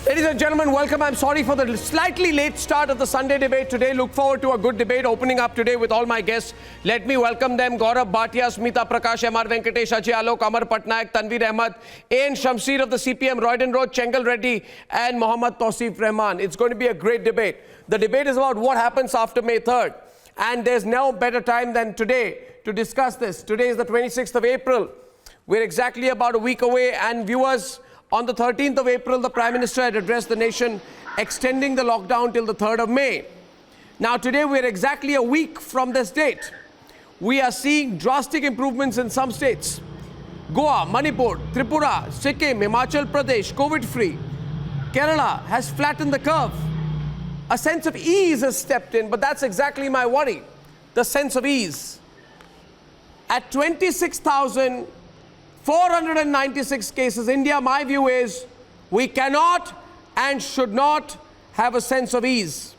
Ladies and gentlemen, welcome. I'm sorry for the slightly late start of the Sunday debate today. Look forward to a good debate opening up today with all my guests. Let me welcome them. Gaurav Bhatia, Smita Prakash, M.R. Venkatesh, Ajay Alok, Amar Patnaik, Tanveer Ahmed, A.N. Shamsir of the CPM, Royden Road, Chengal Reddy and Mohammad Tausif Rahman. It's going to be a great debate. The debate is about what happens after May 3rd. And there's no better time than today to discuss this. Today is the 26th of April. We're exactly about a week away, and viewers, on the 13th of April, the Prime Minister had addressed the nation, extending the lockdown till the 3rd of May. Now, today, we're exactly a week from this date. We are seeing drastic improvements in some states. Goa, Manipur, Tripura, Sikkim, Himachal Pradesh, COVID-free. Kerala has flattened the curve. A sense of ease has stepped in, but that's exactly my worry, the sense of ease. At 26,496 cases, India, my view is, we cannot and should not have a sense of ease.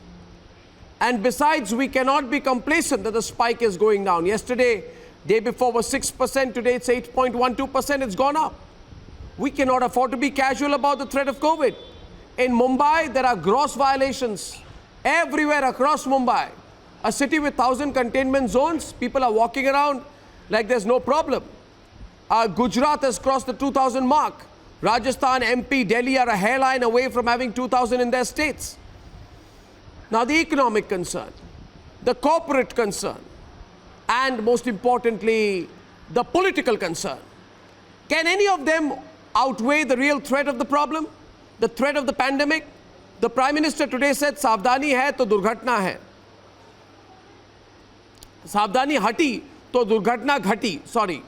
And besides, we cannot be complacent that the spike is going down. Yesterday, day before was 6%, today it's 8.12%, it's gone up. We cannot afford to be casual about the threat of COVID. In Mumbai, there are gross violations everywhere across Mumbai. A city with 1,000 containment zones, people are walking around like there's no problem. Gujarat has crossed the 2,000 mark. Rajasthan, MP, Delhi are a hairline away from having 2,000 in their states. Now, the economic concern, the corporate concern, and most importantly, the political concern. Can any of them outweigh the real threat of the problem, the threat of the pandemic? The Prime Minister today said, "Savdani hai to durghatna hai." Savdani hati to durghatna ghati. Sorry.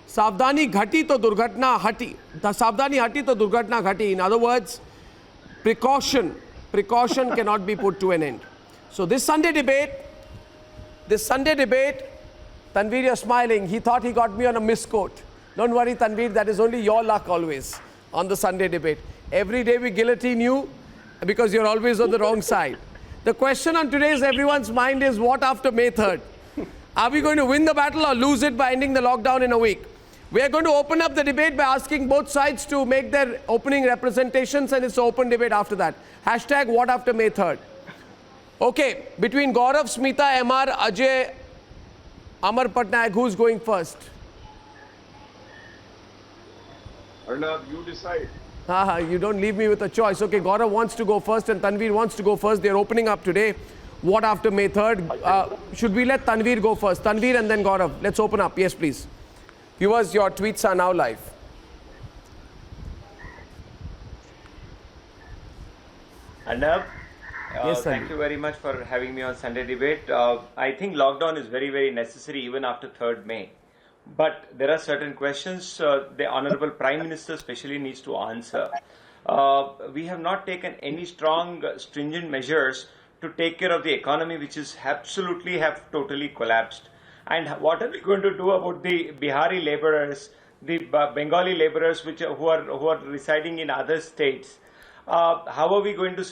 Savdani ghati to durghatna hati. Savdani hati to durghatna ghati. In other words, precaution cannot be put to an end. So this Sunday debate, Tanveer, you're smiling. He thought he got me on a misquote. Don't worry, Tanveer, that is only your luck always on the Sunday debate. Every day we guillotine you because you're always on the wrong side. The question on today's everyone's mind is, what after May 3rd? Are we going to win the battle or lose it by ending the lockdown in a week? We are going to open up the debate by asking both sides to make their opening representations, and it's an open debate after that. Hashtag what after May 3rd. Okay, between Gaurav, Smita, MR, Ajay, Amar Patnaik, who's going first? Arnab, you decide. You don't leave me with a choice. Okay, Gaurav wants to go first and Tanveer wants to go first. They're opening up today. What after May 3rd? Should we let Tanveer go first? Tanveer and then Gaurav. Let's open up. Yes, please. Viewers, your tweets are now live. Arnab, yes, thank you very much for having me on Sunday debate. I think lockdown is very, very necessary even after 3rd May. But there are certain questions the Honorable Prime Minister especially needs to answer. We have not taken any strong, stringent measures to take care of the economy, which is absolutely have totally collapsed. And what are we going to do about the Bihari laborers, the Bengali laborers who are residing in other states? How are we going to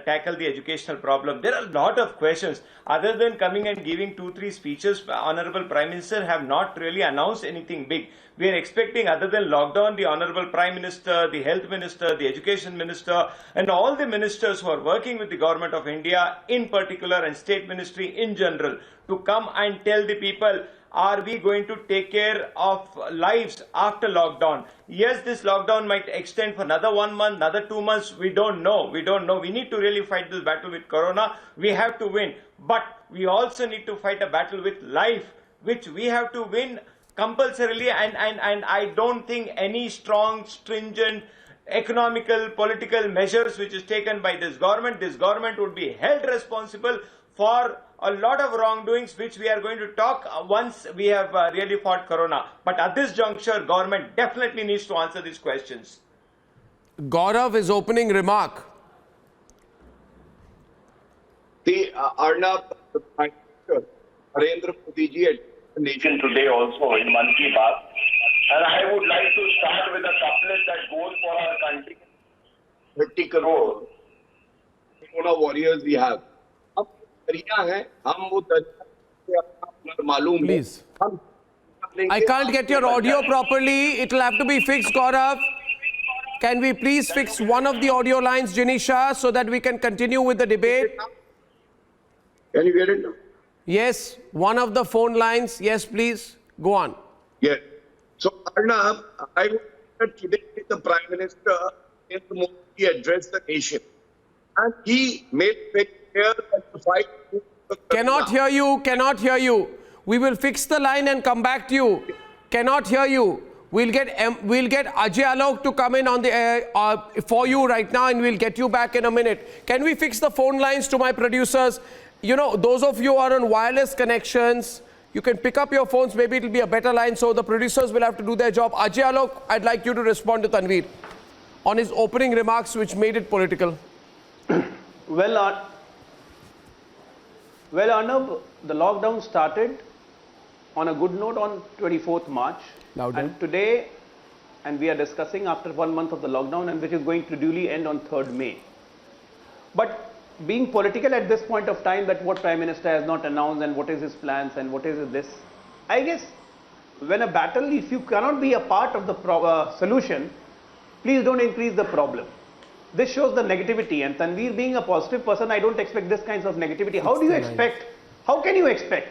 tackle the educational problem? There are a lot of questions. Other than coming and giving 2-3 speeches, Honorable Prime Minister have not really announced anything big. We are expecting, other than lockdown, the Honorable Prime Minister, the Health Minister, the Education Minister, and all the ministers who are working with the Government of India in particular and State Ministry in general to come and tell the people, are we going to take care of lives after lockdown? Yes, this lockdown might extend for another 1 month, another 2 months. We don't know. We need to really fight this battle with Corona. We have to win. But we also need to fight a battle with life, which we have to win compulsorily. And I don't think any strong, stringent, economical, political measures which is taken by this government would be held responsible for a lot of wrongdoings which we are going to talk once we have really fought Corona. But at this juncture, government definitely needs to answer these questions. Gaurav, his opening remark. The Arnab, Narendra Modi ji at the nation today also in Mann Ki Baat. And I would like to start with a couplet that goes for our country. 30 crore Corona warriors we have. Please. I can't get your audio properly. It will have to be fixed, Gaurav. Can we please fix one of the audio lines, Janisha, so that we can continue with the debate? Can you hear it now? Yes, one of the phone lines. Yes, please. Go on. Yes. So, Arnab, I would that today the Prime Minister Narendra Modi addressed the nation. And he made very clear that the fight... Cannot hear you, cannot hear you. We will fix the line and come back to you. Cannot hear you. We'll get Ajay Alok to come in on the for you right now, and we'll get you back in a minute. Can we fix the phone lines to my producers? You know, those of you who are on wireless connections, you can pick up your phones. Maybe it'll be a better line, so the producers will have to do their job. Ajay Alok, I'd like you to respond to Tanveer on his opening remarks, which made it political. Well, Arnab, the lockdown started on a good note on 24th March. Louder. And today, and we are discussing after 1 month of the lockdown, and which is going to duly end on 3rd May. But being political at this point of time, that what Prime Minister has not announced and what is his plans and what is this, I guess when a battle, if you cannot be a part of the solution, please don't increase the problem. This shows the negativity, and Tanveer being a positive person, I don't expect this kinds of negativity. How do you expect, how can you expect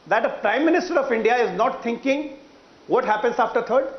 that a Prime Minister of India is not thinking what happens after 3rd?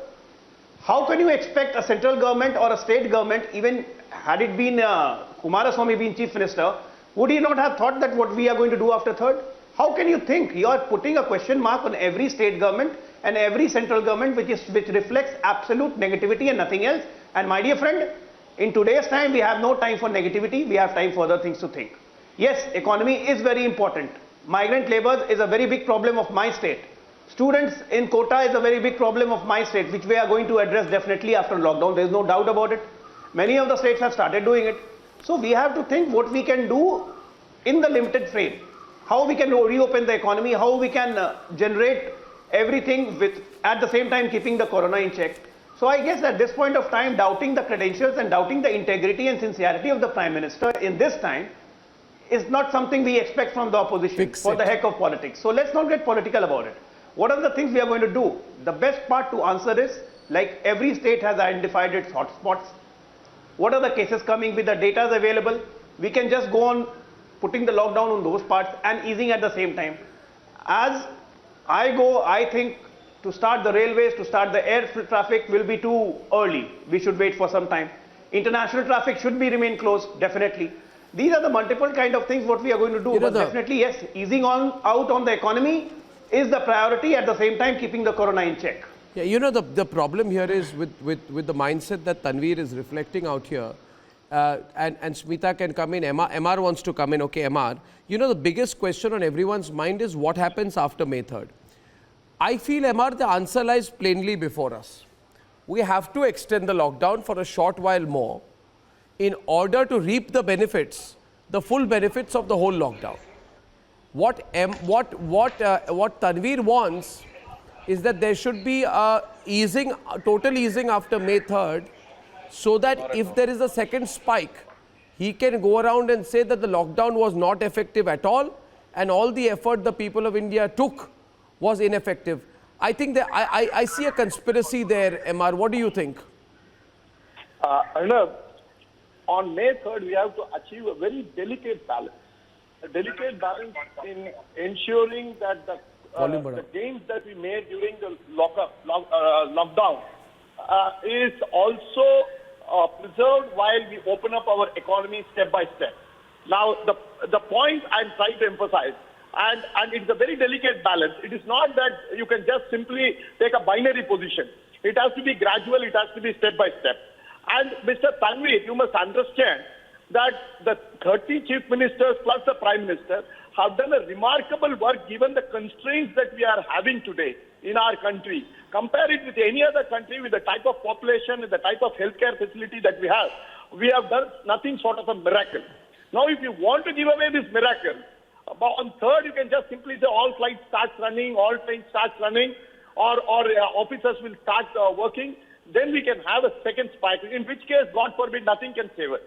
How can you expect a central government or a state government, even had it been Kumaraswamy being Chief Minister, would he not have thought that what we are going to do after 3rd? How can you think? You are putting a question mark on every state government and every central government which reflects absolute negativity and nothing else. And my dear friend, in today's time, we have no time for negativity. We have time for other things to think. Yes, economy is very important. Migrant labor is a very big problem of my state. Students in quota is a very big problem of my state, which we are going to address definitely after lockdown. There is no doubt about it. Many of the states have started doing it. So we have to think what we can do in the limited frame. How we can reopen the economy, how we can generate everything with at the same time keeping the corona in check. So I guess at this point of time, doubting the credentials and doubting the integrity and sincerity of the Prime Minister in this time is not something we expect from the opposition for the heck of politics. So let's not get political about it. What are the things we are going to do? The best part to answer is, like every state has identified its hotspots. What are the cases coming with the data available? We can just go on putting the lockdown on those parts and easing at the same time. As I go, I think to start the railways, to start the air traffic will be too early. We should wait for some time. International traffic should be remain closed, definitely. These are the multiple kind of things what we are going to do. But definitely, yes, easing out on the economy is the priority, at the same time keeping the corona in check. Yeah, you know, the problem here is with the mindset that Tanveer is reflecting out here, and Smita can come in, MR wants to come in, okay, MR. You know, the biggest question on everyone's mind is what happens after May 3rd. I feel, MR, the answer lies plainly before us. We have to extend the lockdown for a short while more in order to reap the benefits, the full benefits of the whole lockdown. What Tanveer wants is that there should be a total easing after May 3rd, so that if there is a second spike, he can go around and say that the lockdown was not effective at all and all the effort the people of India took was ineffective. I think that I see a conspiracy there, MR. What do you think? Arnab, on May 3rd, we have to achieve a very delicate balance. A delicate balance in ensuring that the gains that we made during the lockdown is also preserved while we open up our economy step by step. Now, the point I'm trying to emphasize, and it's a very delicate balance. It is not that you can just simply take a binary position. It has to be gradual. It has to be step by step. And Mr. Tanveer, you must understand that the 30 chief ministers plus the Prime Minister have done a remarkable work given the constraints that we are having today in our country. Compare it with any other country with the type of population, with the type of healthcare facility that we have done nothing short of a miracle. Now, if you want to give away this miracle, on 3rd you can just simply say all flights start running, all trains start running, or officers will start working, then we can have a second spike, in which case, God forbid, nothing can save us.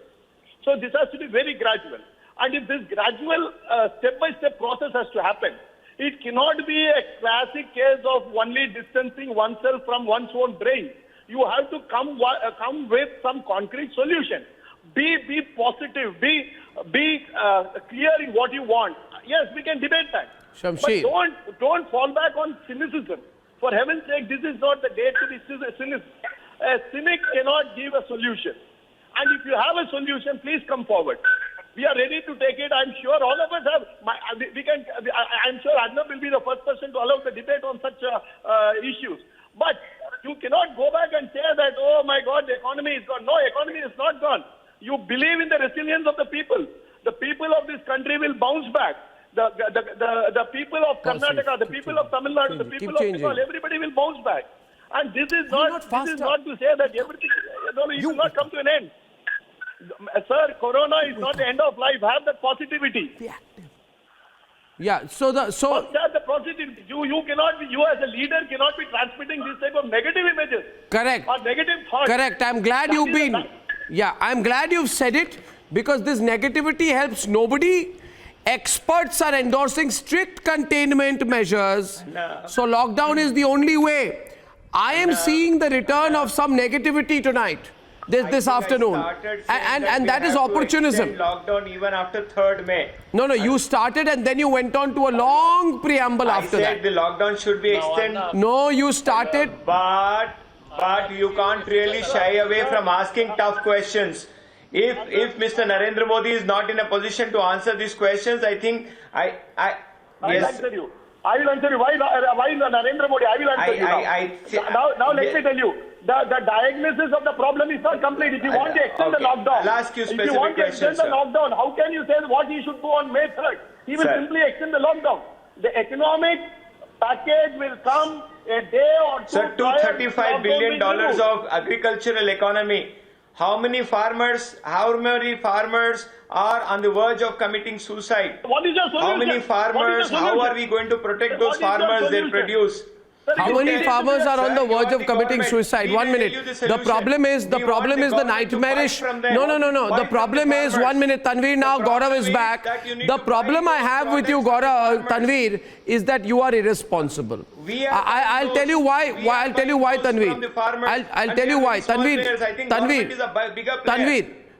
So this has to be very gradual. And if this gradual step-by-step process has to happen, it cannot be a classic case of only distancing oneself from one's own brain. You have to come with some concrete solution. Be positive. Be clear in what you want. Yes, we can debate that. Shamsheer. But don't fall back on cynicism. For heaven's sake, this is not the day to be cynic. A cynic cannot give a solution. And if you have a solution, please come forward. We are ready to take it. I'm sure all of us have. I'm sure Arnab will be the first person to allow the debate on such issues. But you cannot go back and say that, oh my God, the economy is gone. No, economy is not gone. You believe in the resilience of the people. The people of this country will bounce back. The people of Karnataka, the people of Tamil Nadu, the people of Bengal, everybody will bounce back. And this is not to say that everything, you will not come to an end. Sir, Corona is not the end of life. Have that positivity. Yeah, First have the positivity. You as a leader cannot be transmitting this type of negative images. correct. Or negative thoughts. Correct. I'm glad I'm glad you've said it, because this negativity helps nobody. Experts are endorsing strict containment measures. No. So lockdown is the only way. I am seeing the return of some negativity tonight, this afternoon. And that is opportunism. Lockdown even after 3rd May. No, you started and then you went on to a long preamble after I that. said the lockdown should be extended. No, you started. But you can't really shy away from asking tough questions. If Mr. Narendra Modi is not in a position to answer these questions, I think I will answer you. Why Narendra Modi? I will answer you now. Let me tell you. The diagnosis of the problem is not complete. If you want to extend the lockdown, I'll ask you specific if you want to questions, extend the lockdown, how can you say what he should do on May 3rd? He will simply extend the lockdown. The economic package will come a day or two. Sir, $235 billion of agricultural economy. How many farmers are on the verge of committing suicide? What is your solution? How many farmers? How are we going to protect those farmers they produce? How many farmers are on the verge of committing suicide? 1 minute. The problem is the nightmarish. No. The problem is, 1 minute, Tanveer, now Gaurav is back. The problem I have with you, Gaurav, Tanveer, is that you are irresponsible. I'll tell you why. I'll tell you why, Tanveer. I'll tell you why.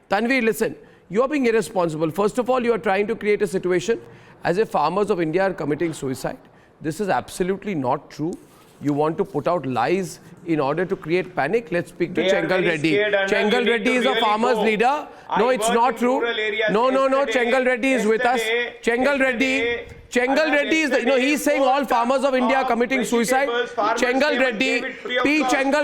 Tanveer, listen. You are being irresponsible. First of all, you are trying to create a situation as if farmers of India are committing suicide. This is absolutely not true. You want to put out lies in order to create panic. Let's speak to Chengal Reddy. Chengal Reddy is a farmers leader. No, it's not true. No. Chengal Reddy is with us. Chengal Reddy is, he's saying all farmers of India are committing suicide. Chengal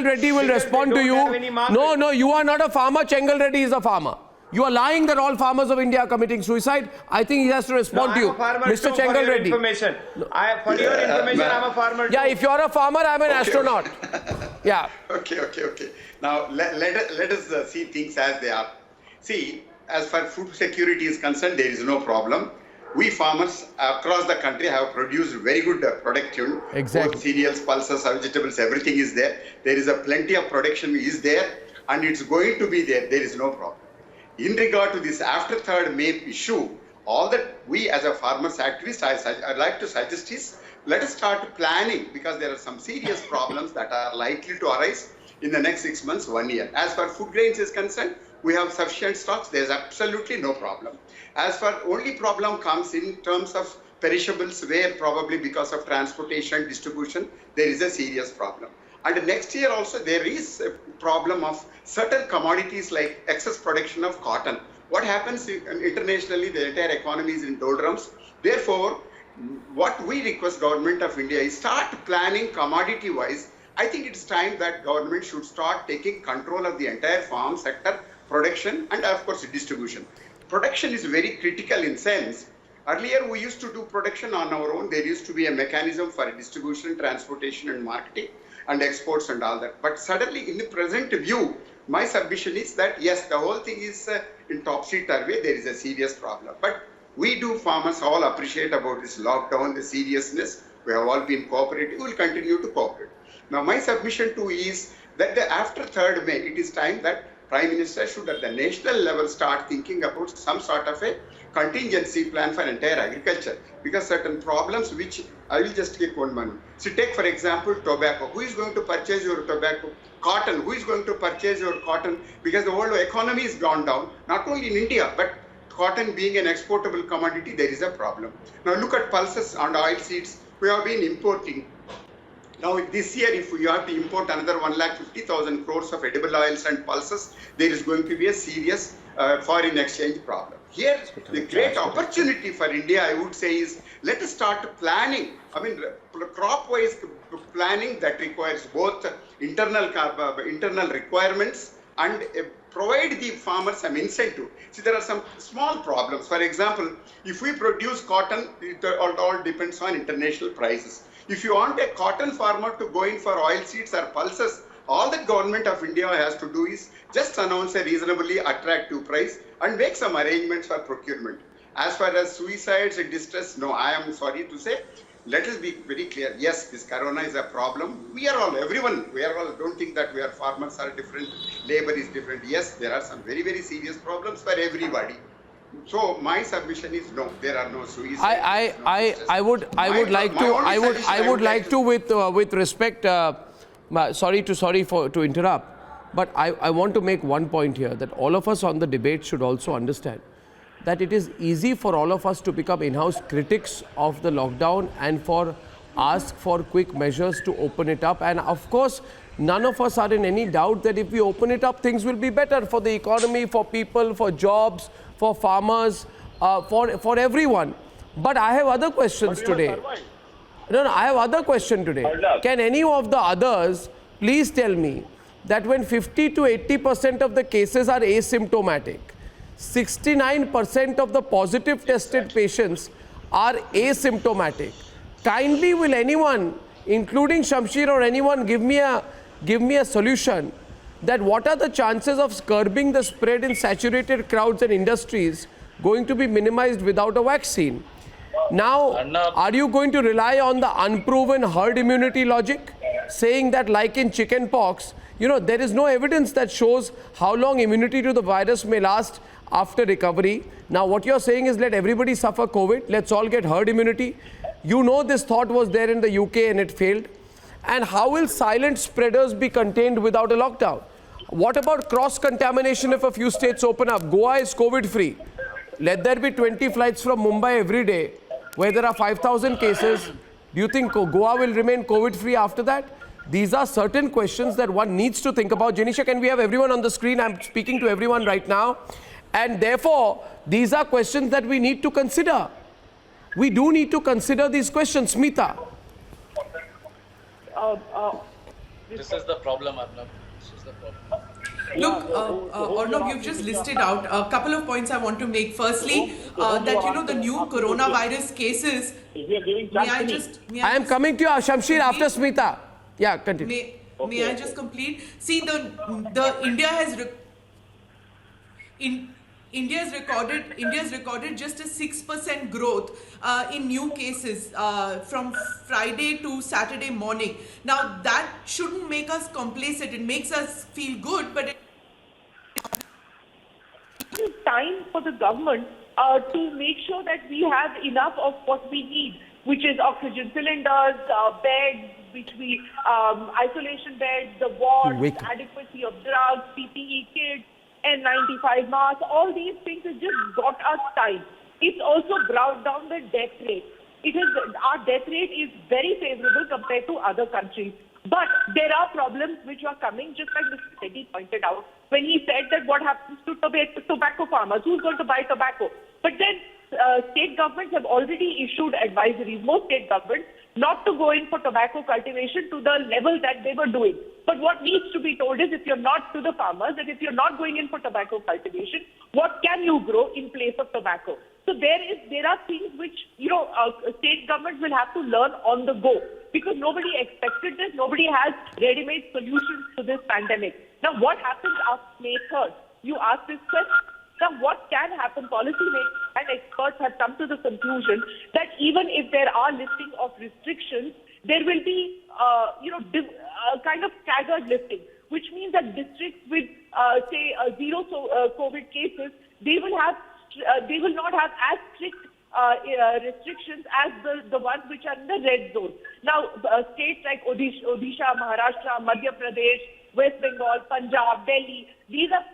Reddy will respond to you. No, you are not a farmer. Chengal Reddy is a farmer. You are lying that all farmers of India are committing suicide. I think he has to respond to you. Mr. Chengal Reddy. For your information, I'm a farmer too. Yeah, if you're a farmer, I'm an astronaut. Yeah. Okay. Now, let us see things as they are. See, as far as food security is concerned, there is no problem. We farmers across the country have produced very good production. Exactly. Both cereals, pulses, vegetables, everything is there. There is a plenty of production is there, and it's going to be there. There is no problem. In regard to this after 3rd May issue, all that we as a farmers activist, I'd like to suggest is, let us start planning, because there are some serious problems that are likely to arise in the next 6 months, 1 year. As far as food grains is concerned, we have sufficient stocks. There's absolutely no problem. As far only problem comes in terms of perishables, where probably because of transportation, distribution, there is a serious problem. And next year also there is a problem of certain commodities like excess production of cotton. What happens internationally, the entire economy is in doldrums. Therefore, what we request government of India is start planning commodity wise. I think it's time that government should start taking control of the entire farm sector, production and of course distribution. Production is very critical in sense. Earlier we used to do production on our own. There used to be a mechanism for distribution, transportation and marketing and exports and all that. But suddenly in the present view, my submission is that yes, the whole thing is in topsy-turvy, there is a serious problem. But we farmers all appreciate about this lockdown, the seriousness. We have all been cooperative, we will continue to cooperate. Now my submission too is that after 3rd May, it is time that Prime Minister should at the national level start thinking about some sort of a contingency plan for entire agriculture, because certain problems which I will just take one month. So take for example tobacco. Who is going to purchase your tobacco? Cotton. Who is going to purchase your cotton? Because the whole economy has gone down, not only in India, but cotton being an exportable commodity, there is a problem. Now look at pulses and oilseeds. We have been importing. Now this year, if we have to import another 1,50,000 crores of edible oils and pulses, there is going to be a serious foreign exchange problem. Here, the great opportunity for India, I would say, is let us start planning. I mean, crop-wise planning that requires both internal requirements and provide the farmers some incentive. See, there are some small problems. For example, if we produce cotton, it all depends on international prices. If you want a cotton farmer to go in for oilseeds or pulses, all the government of India has to do is just announce a reasonably attractive price and make some arrangements for procurement. As far as suicides and distress, no, I am sorry to say, let us be very clear. Yes, this corona is a problem. We are all, don't think that we are farmers are different, labor is different. Yes, there are some very, very serious problems for everybody. So my submission is no, there are no suicides. I would like to with respect, sorry to interrupt, but I want to make one point here, that all of us on the debate should also understand that it is easy for all of us to become in-house critics of the lockdown and ask for quick measures to open it up. And of course, none of us are in any doubt that if we open it up, things will be better for the economy, for people, for jobs, for farmers, for everyone. But I have other questions today. No, I have other question today. Can any of the others please tell me that when 50 to 80% of the cases are asymptomatic, 69% of the positive tested patients are asymptomatic. Kindly will anyone, including Shamsher or anyone, give me a solution that what are the chances of curbing the spread in saturated crowds and industries going to be minimized without a vaccine? Now, are you going to rely on the unproven herd immunity logic, saying that like in chicken pox, there is no evidence that shows how long immunity to the virus may last after recovery? Now, what you're saying is let everybody suffer COVID, let's all get herd immunity. This thought was there in the UK and it failed. And how will silent spreaders be contained without a lockdown? What about cross-contamination if a few states open up? Goa is COVID-free. Let there be 20 flights from Mumbai every day where there are 5,000 cases. Do you think Goa will remain COVID-free after that? These are certain questions that one needs to think about. Janisha, can we have everyone on the screen? I'm speaking to everyone right now. And therefore, these are questions that we need to consider. We do need to consider these questions. Smita. This is the problem, Arnab. This is the problem. Look, Arnab, you've just listed out a couple of points I want to make. Firstly, that the new coronavirus cases. I am coming to you, Shamsher, after Smita. Yeah, continue. May I just complete? See, India's recorded just a 6% growth in new cases from Friday to Saturday morning. Now that shouldn't make us complacent. It makes us feel good, but it's time for the government to make sure that we have enough of what we need, which is oxygen cylinders, beds, isolation beds, the wards, adequacy of drugs, PPE kits, N95 masks. All these things have just got us time. It's also brought down the death rate. Our death rate is very favorable compared to other countries. But there are problems which are coming, just like Mr. Sethi pointed out, when he said that what happens to tobacco farmers, who's going to buy tobacco? But then state governments have already issued advisories, most state governments, not to go in for tobacco cultivation to the level that they were doing. But what needs to be told is, if you're not to the farmers, that if you're not going in for tobacco cultivation, what can you grow in place of tobacco? So there are things which, state governments will have to learn on the go, because nobody expected this. Nobody has ready-made solutions to this pandemic. Now, what happens after May 3rd? You ask this question. Now, what can happen? Policymakers and experts have come to the conclusion that even if there are lifting of restrictions, there will be, kind of staggered lifting. which means that districts with, say, zero COVID cases, they will not have as strict restrictions as the ones which are in the red zone. Now, states like Odisha, Maharashtra, Madhya Pradesh, West Bengal, Punjab, Delhi, these are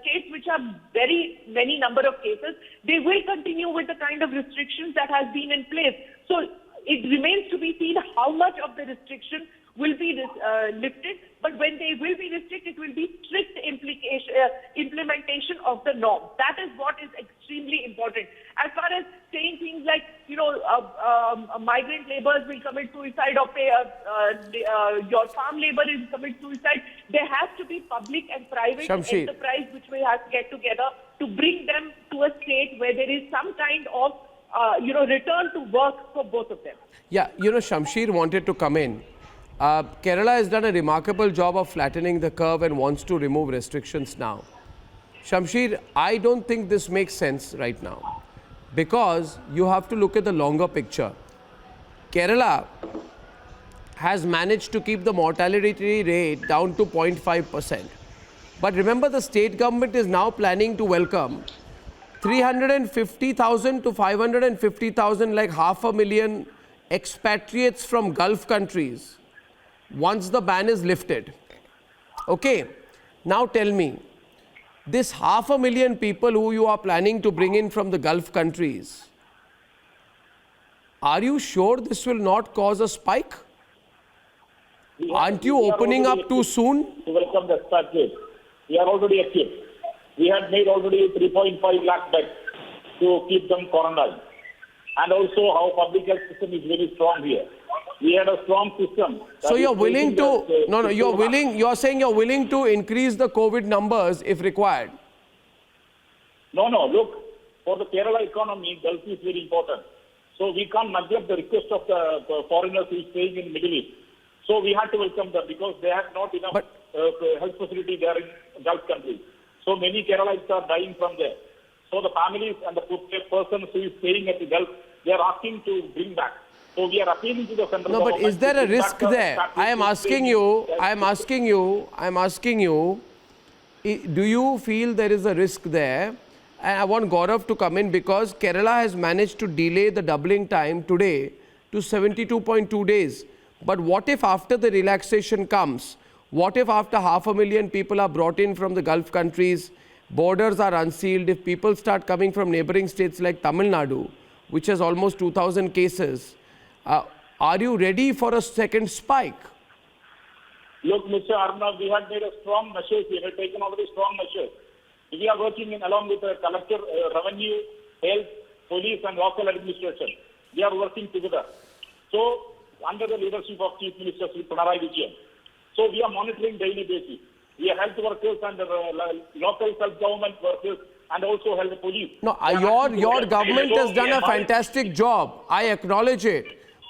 states which have very many number of cases. They will continue with the kind of restrictions that has been in place. So it remains to be seen how much of the restriction will be lifted, but when they will be restricted, it will be strict implementation of the norm. That is what is extremely important. As far as saying things like, migrant laborers will commit suicide or your farm labor is commit suicide, there has to be public and private enterprise which will have to get together to bring them to a state where there is some kind of, return to work for both of them. Yeah, Shamsher wanted to come in. Kerala has done a remarkable job of flattening the curve and wants to remove restrictions now. Shamsher, I don't think this makes sense right now because you have to look at the longer picture. Kerala has managed to keep the mortality rate down to 0.5%. But remember, the state government is now planning to welcome 350,000 to 550,000, like 500,000 expatriates from Gulf countries once the ban is lifted. Okay, now tell me, this 500,000 people who you are planning to bring in from the Gulf countries, are you sure this will not cause a spike? Aren't you opening up too soon? To welcome the expatriates. We are already equipped. We had made already 3.5 lakh beds to keep them quarantined. And also our public health system is very strong here. We had a strong system. So you're willing to, you're saying you're willing to increase the COVID numbers if required? No, look, for the Kerala economy, Gulf is very important. So we can't neglect the request of the foreigners who is staying in Middle East. So we had to welcome them because they have not enough health facility there in Gulf countries. So many Keralites are dying from there. So the families and the persons who is staying at the Gulf, they are asking to bring back. So we are appealing to the central government. No, but is there a risk there? I am asking you, do you feel there is a risk there? And I want Gaurav to come in because Kerala has managed to delay the doubling time today to 72.2 days. But what if after the relaxation comes, what if after 500,000 people are brought in from the Gulf countries, borders are unsealed, if people start coming from neighboring states like Tamil Nadu, which has almost 2,000 cases, are you ready for a second spike? Look, Mr. Arnav, we have made a strong measures. We have taken already strong measures. We are working along with the collector, revenue, health, police and local administration. We are working together. So, under the leadership of Chief Minister Sri Pinarayi Vijayan. So, we are monitoring daily basis. We have health workers and local self-government workers and also health police. No, your government has done a fantastic job. I acknowledge it.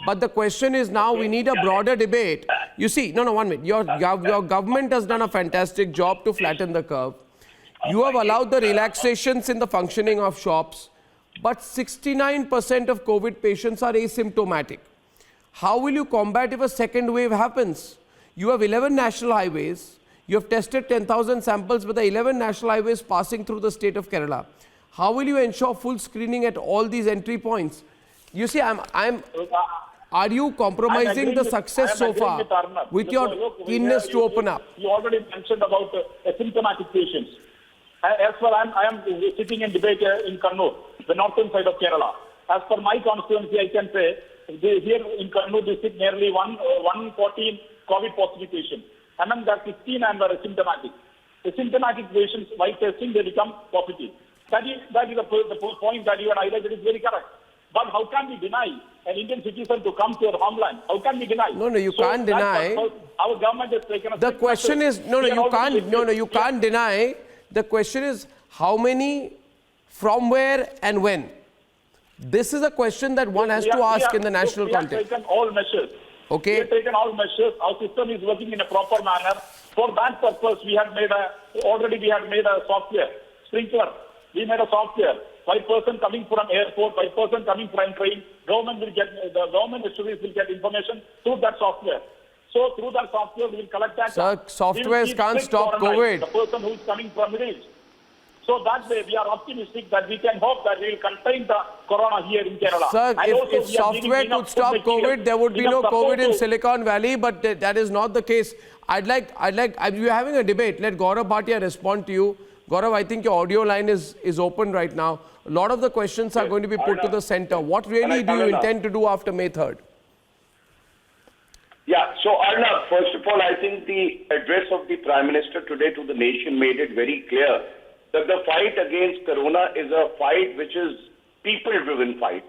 But the question is now we need a broader debate. You see, no, 1 minute. Your government has done a fantastic job to flatten the curve. You have allowed the relaxations in the functioning of shops, but 69% of COVID patients are asymptomatic. How will you combat if a second wave happens? You have 11 national highways. You have tested 10,000 samples with the 11 national highways passing through the state of Kerala. How will you ensure full screening at all these entry points? You see, are you compromising the success so far with your keenness to open up? You already mentioned about asymptomatic patients. As well, I am sitting in debate in Kannur, the northern side of Kerala. As per my constituency, I can say here in Kannur district, nearly 114 COVID positive patients. Among that, 16 are asymptomatic. Asymptomatic patients, while testing, they become positive. That is the point that you had highlighted is very correct. But how can we deny an Indian citizen to come to our homeland? How can we deny? No, you can't deny. Our government has taken a... The question is, you can't deny. The question is, how many, from where and when? This is a question that one has to ask in the national context. We have taken all measures. Okay. We have taken all measures. Our system is working in a proper manner. For that purpose, we had made a software, Sprinkler. We made a software. By person coming from airport, by person coming from train, the government authorities will get information through that software. So through that software, we will collect that. Sir, softwares can't stop COVID. The person who is coming from Middle East. So that way, we are optimistic that we can hope that we will contain the corona here in Kerala. Sir, And also if we are software giving enough could stop food material, COVID, there would be enough no support COVID in to- Silicon Valley, but that is not the case. We're having a debate. Let Gaurav Bhatia respond to you. Gaurav, I think your audio line is open right now. A lot of the questions are going to be put to the center. What really do you intend to do after May 3rd? Yeah, so Arnab, first of all, I think the address of the Prime Minister today to the nation made it very clear that the fight against Corona is a fight which is people-driven fight.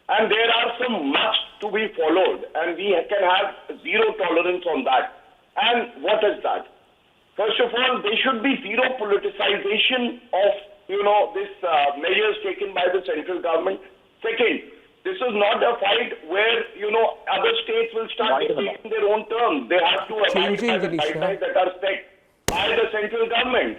And there are some must to be followed, and we can have zero tolerance on that. And what is that? First of all, there should be zero politicization of, this measures taken by the central government. Second, this is not a fight where, other states will start dictating their own terms. They have to abide by the guidelines that are set by the central government.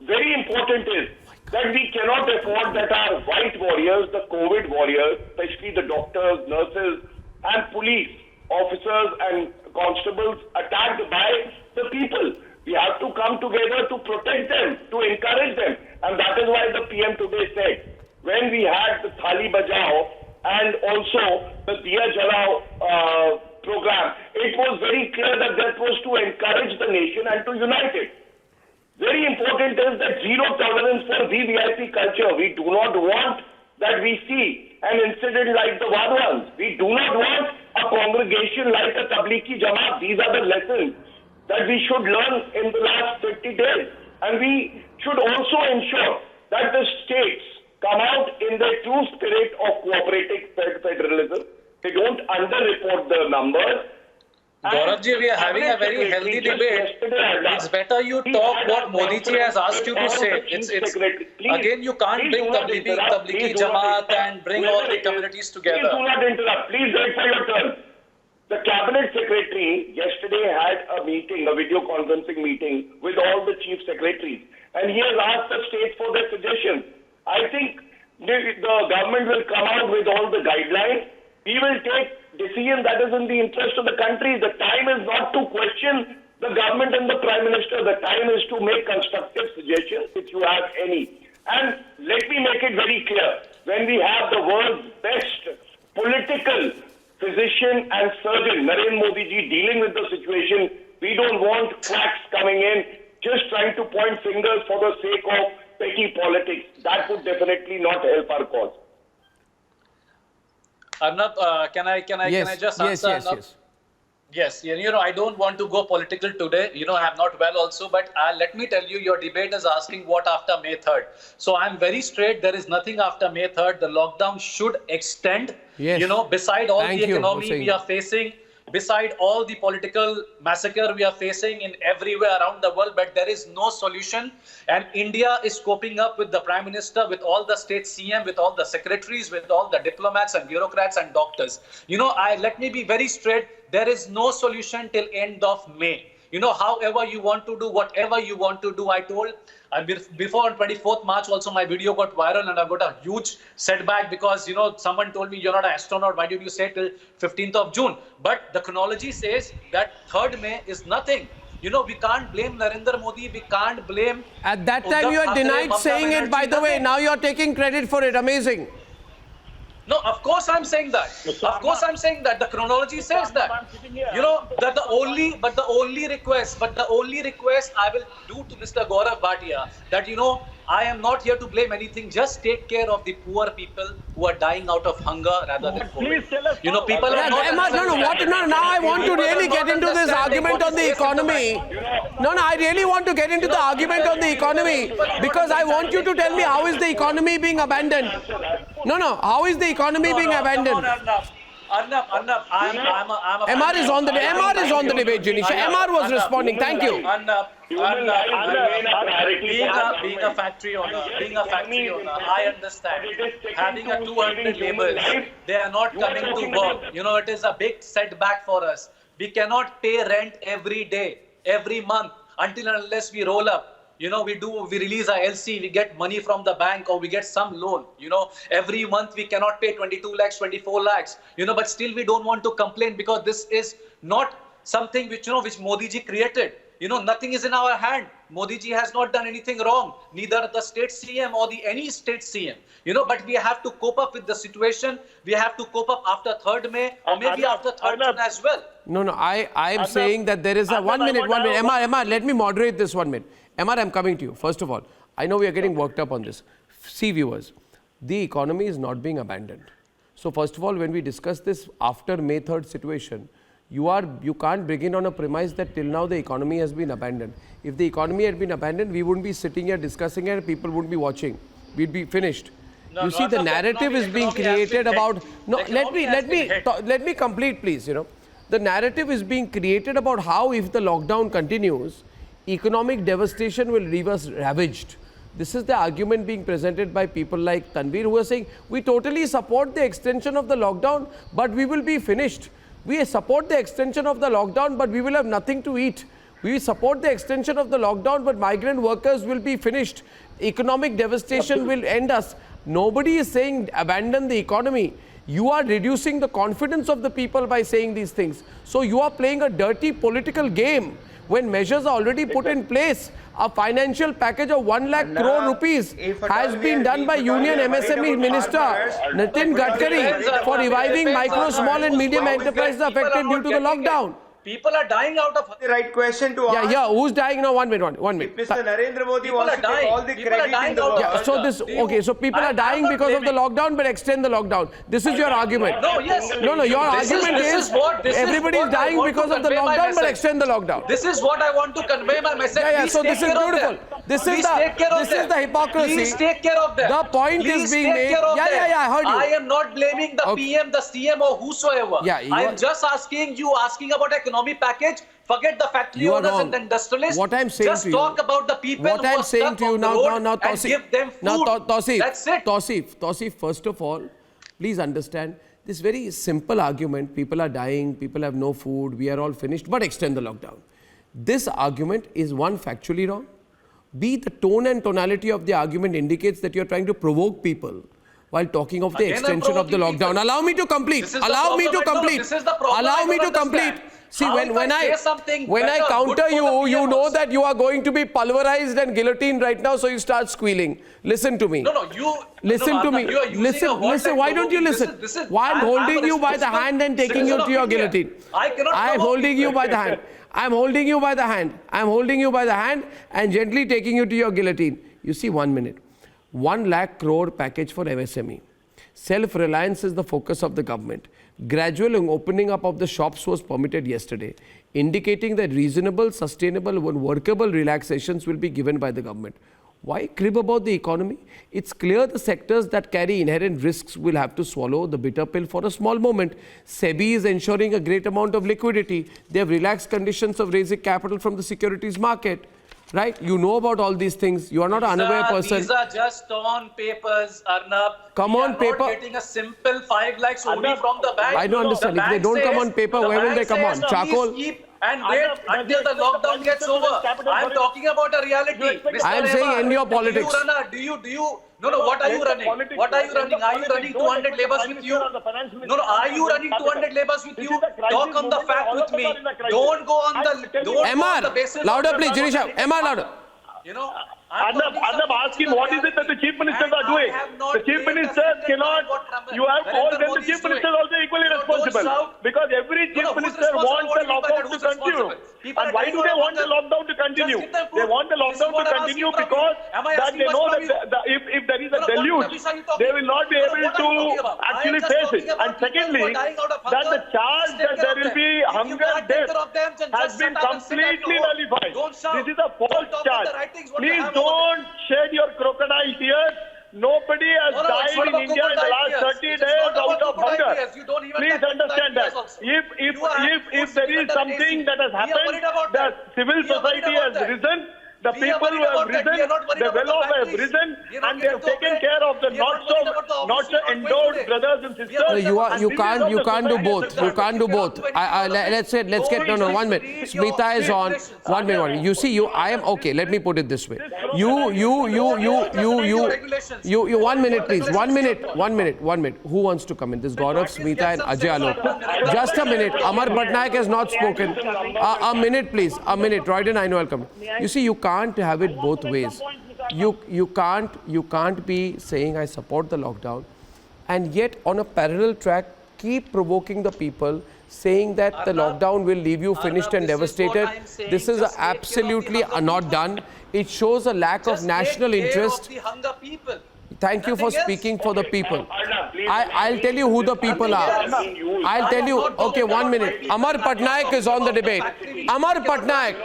Very important is that we cannot afford that our white warriors, the COVID warriors, especially the doctors, nurses, and police officers and constables attacked by the people. We have to come together to protect them, to encourage them. And that is why the PM today said, when we had the Thali Bajao and also the Diya Jalao program, it was very clear that that was to encourage the nation and to unite it. Very important is that zero tolerance for VVIP culture. We do not want that we see an incident like the Wadwans. We do not want a congregation like a Tablighi Jamaat. These are the lessons that we should learn in the last 50 days. And we should also ensure that the states come out in the true spirit of cooperative federalism. They don't underreport the numbers. Gauravji, we are having a very healthy debate. It's better you talk what Modi ji has asked you to say. It's again, you can't bring Tablighi Jamaat and bring all the communities together. Please do not interrupt. Please wait for your turn. The cabinet secretary yesterday had a meeting, a video conferencing meeting with all the chief secretaries, and he has asked the states for their suggestions. I think the government will come out with all the guidelines. We will take decision that is in the interest of the country. The time is not to question the government and the Prime Minister. The time is to make constructive suggestions if you have any. And let me make it very clear. When we have the world's best political physician and surgeon, Narendra Modi ji, dealing with the situation, we don't want quacks coming in, just trying to point fingers for the sake of petty politics. That would definitely not help our cause. Arnab, can I just answer? Yes, I don't want to go political today. I'm not well also, but let me tell you, your debate is asking what after May 3rd. So I'm very straight. There is nothing after May 3rd. The lockdown should extend. Yes. Beside all Thank the you economy for saying we are facing, beside all the political massacre we are facing in everywhere around the world, but there is no solution. And India is coping up with the Prime Minister, with all the state CM, with all the secretaries, with all the diplomats and bureaucrats and doctors. Let me be very straight. There is no solution till end of May. However you want to do, whatever you want to do, I told before on 24th March also my video got viral and I got a huge setback because, someone told me you're not an astronaut. Why did you say till 15th of June? But the chronology says that 3rd May is nothing. We can't blame Narendra Modi. We can't blame... At that time you had denied saying it, by the way. Now you're taking credit for it. Amazing. No, of course I'm saying that. Of course I'm saying that. The chronology says that. That the only request I will do to Mr. Gaurav Bhatia that, I am not here to blame anything. Just take care of the poor people who are dying out of hunger rather than COVID. Please tell us. People are not... Now I want to really get into this argument on the economy. I really want to get into the argument on the economy because I want you to tell me how is the economy being abandoned. How is the economy being abandoned? Arnab, I'm MR is on the debate, Janisha. MR was responding. Thank you. Being a factory owner, I understand. Having a 200 laborers, they are not coming to work. It is a big setback for us. We cannot pay rent every day, every month, until and unless we roll up. We release our LC, we get money from the bank or we get some loan. Every month we cannot pay 22 lakhs, 24 lakhs. But still we don't want to complain because this is not something which which Modi ji created. Nothing is in our hand. Modi ji has not done anything wrong, neither the state CM or any state CM. But we have to cope up with the situation. We have to cope up after 3rd May or maybe after 3rd June as well. No, I am saying that there is a 1 minute. Emma, let me moderate this 1 minute. Emma, I'm coming to you. First of all, I know we are getting worked up on this. See, viewers, the economy is not being abandoned. So first of all, when we discuss this after May 3rd situation, you can't begin on a premise that till now the economy has been abandoned. If the economy had been abandoned, we wouldn't be sitting here discussing it, people wouldn't be watching. We'd be finished. You see, the narrative is being created about. No, let me complete, please. The narrative is being created about how, if the lockdown continues, economic devastation will leave us ravaged. This is the argument being presented by people like Tanveer, who are saying, we totally support the extension of the lockdown, but we will be finished. We support the extension of the lockdown, but we will have nothing to eat. We support the extension of the lockdown, but migrant workers will be finished. Economic devastation will end us. Nobody is saying abandon the economy. You are reducing the confidence of the people by saying these things. So you are playing a dirty political game when measures are already put in place. A financial package of 1 lakh crore rupees has been done by Union MSME Minister Nitin Gadkari for reviving micro, small and medium enterprises affected due to the lockdown. People are dying out of The right question to ask. Yeah, who's dying now? 1 minute. If Mr. Narendra Modi People wants are to dying. take all the People are credit dying in the out world. of- So this, okay, so people are dying because of the lockdown, but extend the lockdown. This is your argument. No, yes. No, your This argument this is this everybody is what I dying want to because of the convey my lockdown, but message. extend the lockdown. This is what I want to convey my message. Yeah, Please so take this is care of beautiful. them. This is Please the- take care of this is them. the hypocrisy. Please take care of them. The point is Please being take made- care of Yeah, them. I heard you. I am not blaming the Okay. PM, the CM or whosoever. Yeah, you I are- am just asking about economy package. Forget the factory You are owners wrong. and the industrialists. What I'm saying just to you, talk about the people what who I'm are saying stuck to you on the now, road now, and Tausif, give them food. now, Tausif, That's it. Tausif, first of all, please understand this very simple argument. People are dying, people have no food, we are all finished, but extend the lockdown. This argument is one, factually wrong. B, the tone and tonality of the argument indicates that you are trying to provoke people while talking of the Again, I'm extension of the provoking lockdown. people. Allow me to complete. This is the Allow me to problem. No, complete. this is the problem. Allow I me to don't complete. understand. See, How when if I I say something when I better, counter good for the you, you know PMs? that you are going to be pulverized and guillotined right now, so you start squealing. Listen to me. No, you Listen no, to Arnab, me. you are using a Listen. word Listen. like Why don't you provoking. listen? This is, Why I'm holding a you by the responsible hand and taking you citizen to of your India. guillotine. I cannot I'm provoke holding you people. by the hand. I'm holding you by the hand. I'm holding you by the hand and gently taking you to your guillotine. You see, 1 minute. 1 lakh crore package for MSME. Self-reliance is the focus of the government. Gradual opening up of the shops was permitted yesterday, indicating that reasonable, sustainable and workable relaxations will be given by the government. Why crib about the economy? It's clear the sectors that carry inherent risks will have to swallow the bitter pill for a small moment. SEBI is ensuring a great amount of liquidity. They have relaxed conditions of raising capital from the securities market. Right? You know about all these things. You are not an unaware person. These are just on papers, Arnab. Come We on are paper. Not getting a simple 5 lakhs only Arnab, from the bank. I don't understand. The If they bank don't come says- on paper, the where will bank they come says, on? Charcoal? Please keep and wait Arnab, until the does the lockdown gets Prime over. Minister capital I'm for it? talking about a reality. You expect- Mr. I am saying Rehman, end your politics. Do you? No, what are you End the running? politics. What are you End the running? Are you politics. running Don't 200 expect the labours Prime with Minister you? or the Finance No, Minister are you to running capital. 200 labours with This you? is a crisis Talk on the moment. fact All with of us me. are in a crisis. Don't go on I'm the telling you- the basis MR, of louder the please, numbers. Jirisha. MR, louder. You know, I'm Arnab, talking Arnab, something ask him which what is is it that the reality. chief ministers And are doing? I have not The chief made a ministers single cannot, comment you have Narendra told them the Modi chief is doing. minister is also equally No, don't responsible. shout. Because every chief No, who's minister responsible? wants What the do you mean by lockdown that? to Who's continue. responsible? People And are why dying do they out of want the hunger. lockdown to continue? Just give them food. They want the This is lockdown to what I'm continue asking from because you. Am I that asking they much know from that you? if there is a No, what deluge, rubbish are you talking they will not be about? able What are you talking to about? I am actually just face talking it. about And people who secondly, are dying out of that the hunger. charge Just take that care there of will them. be If you hunger can't take death care of them, then has just been shut up and sit at completely home. nullified. Don't shout. This is a false Don't talk charge. about the right things, what you Please have over don't shed your crocodile tears. Nobody has No, it's died not in about India in the crocodile last tears. 30 It is days not about out of crocodile hunger. tears. You don't even Please take understand crocodile that. tears also. If there is something that has happened, the civil society has risen, The We are people worried who have about that. We risen, are not worried the about the well-off have factories. risen, We are not and they have getting taken the care of the We are not worried about the office who are going endowed today. brothers and We are sisters. worried You about are, you And this is can't, how you the can't do society both. is You can't do both. Let's get, no, 1 minute. Smita is on. 1 minute, 1 minute. You see, I am, okay, let me put it this way. You, 1 minute, please. 1 minute. Who wants to come in? This Gaurav, Smita and Ajay Alok. Just a minute. Amar Patnaik has not spoken. A minute, please. A minute. Royden, I know I'll come. You see, you can't have it both ways. You can't be saying I support the lockdown and yet on a parallel track keep provoking the people saying that the lockdown will leave you finished and devastated. This is absolutely not done. It shows a lack of national interest. Thank you for speaking for the people. I'll tell you who the people are. I'll tell you. Okay, 1 minute. Amar Patnaik is on the debate. Amar Patnaik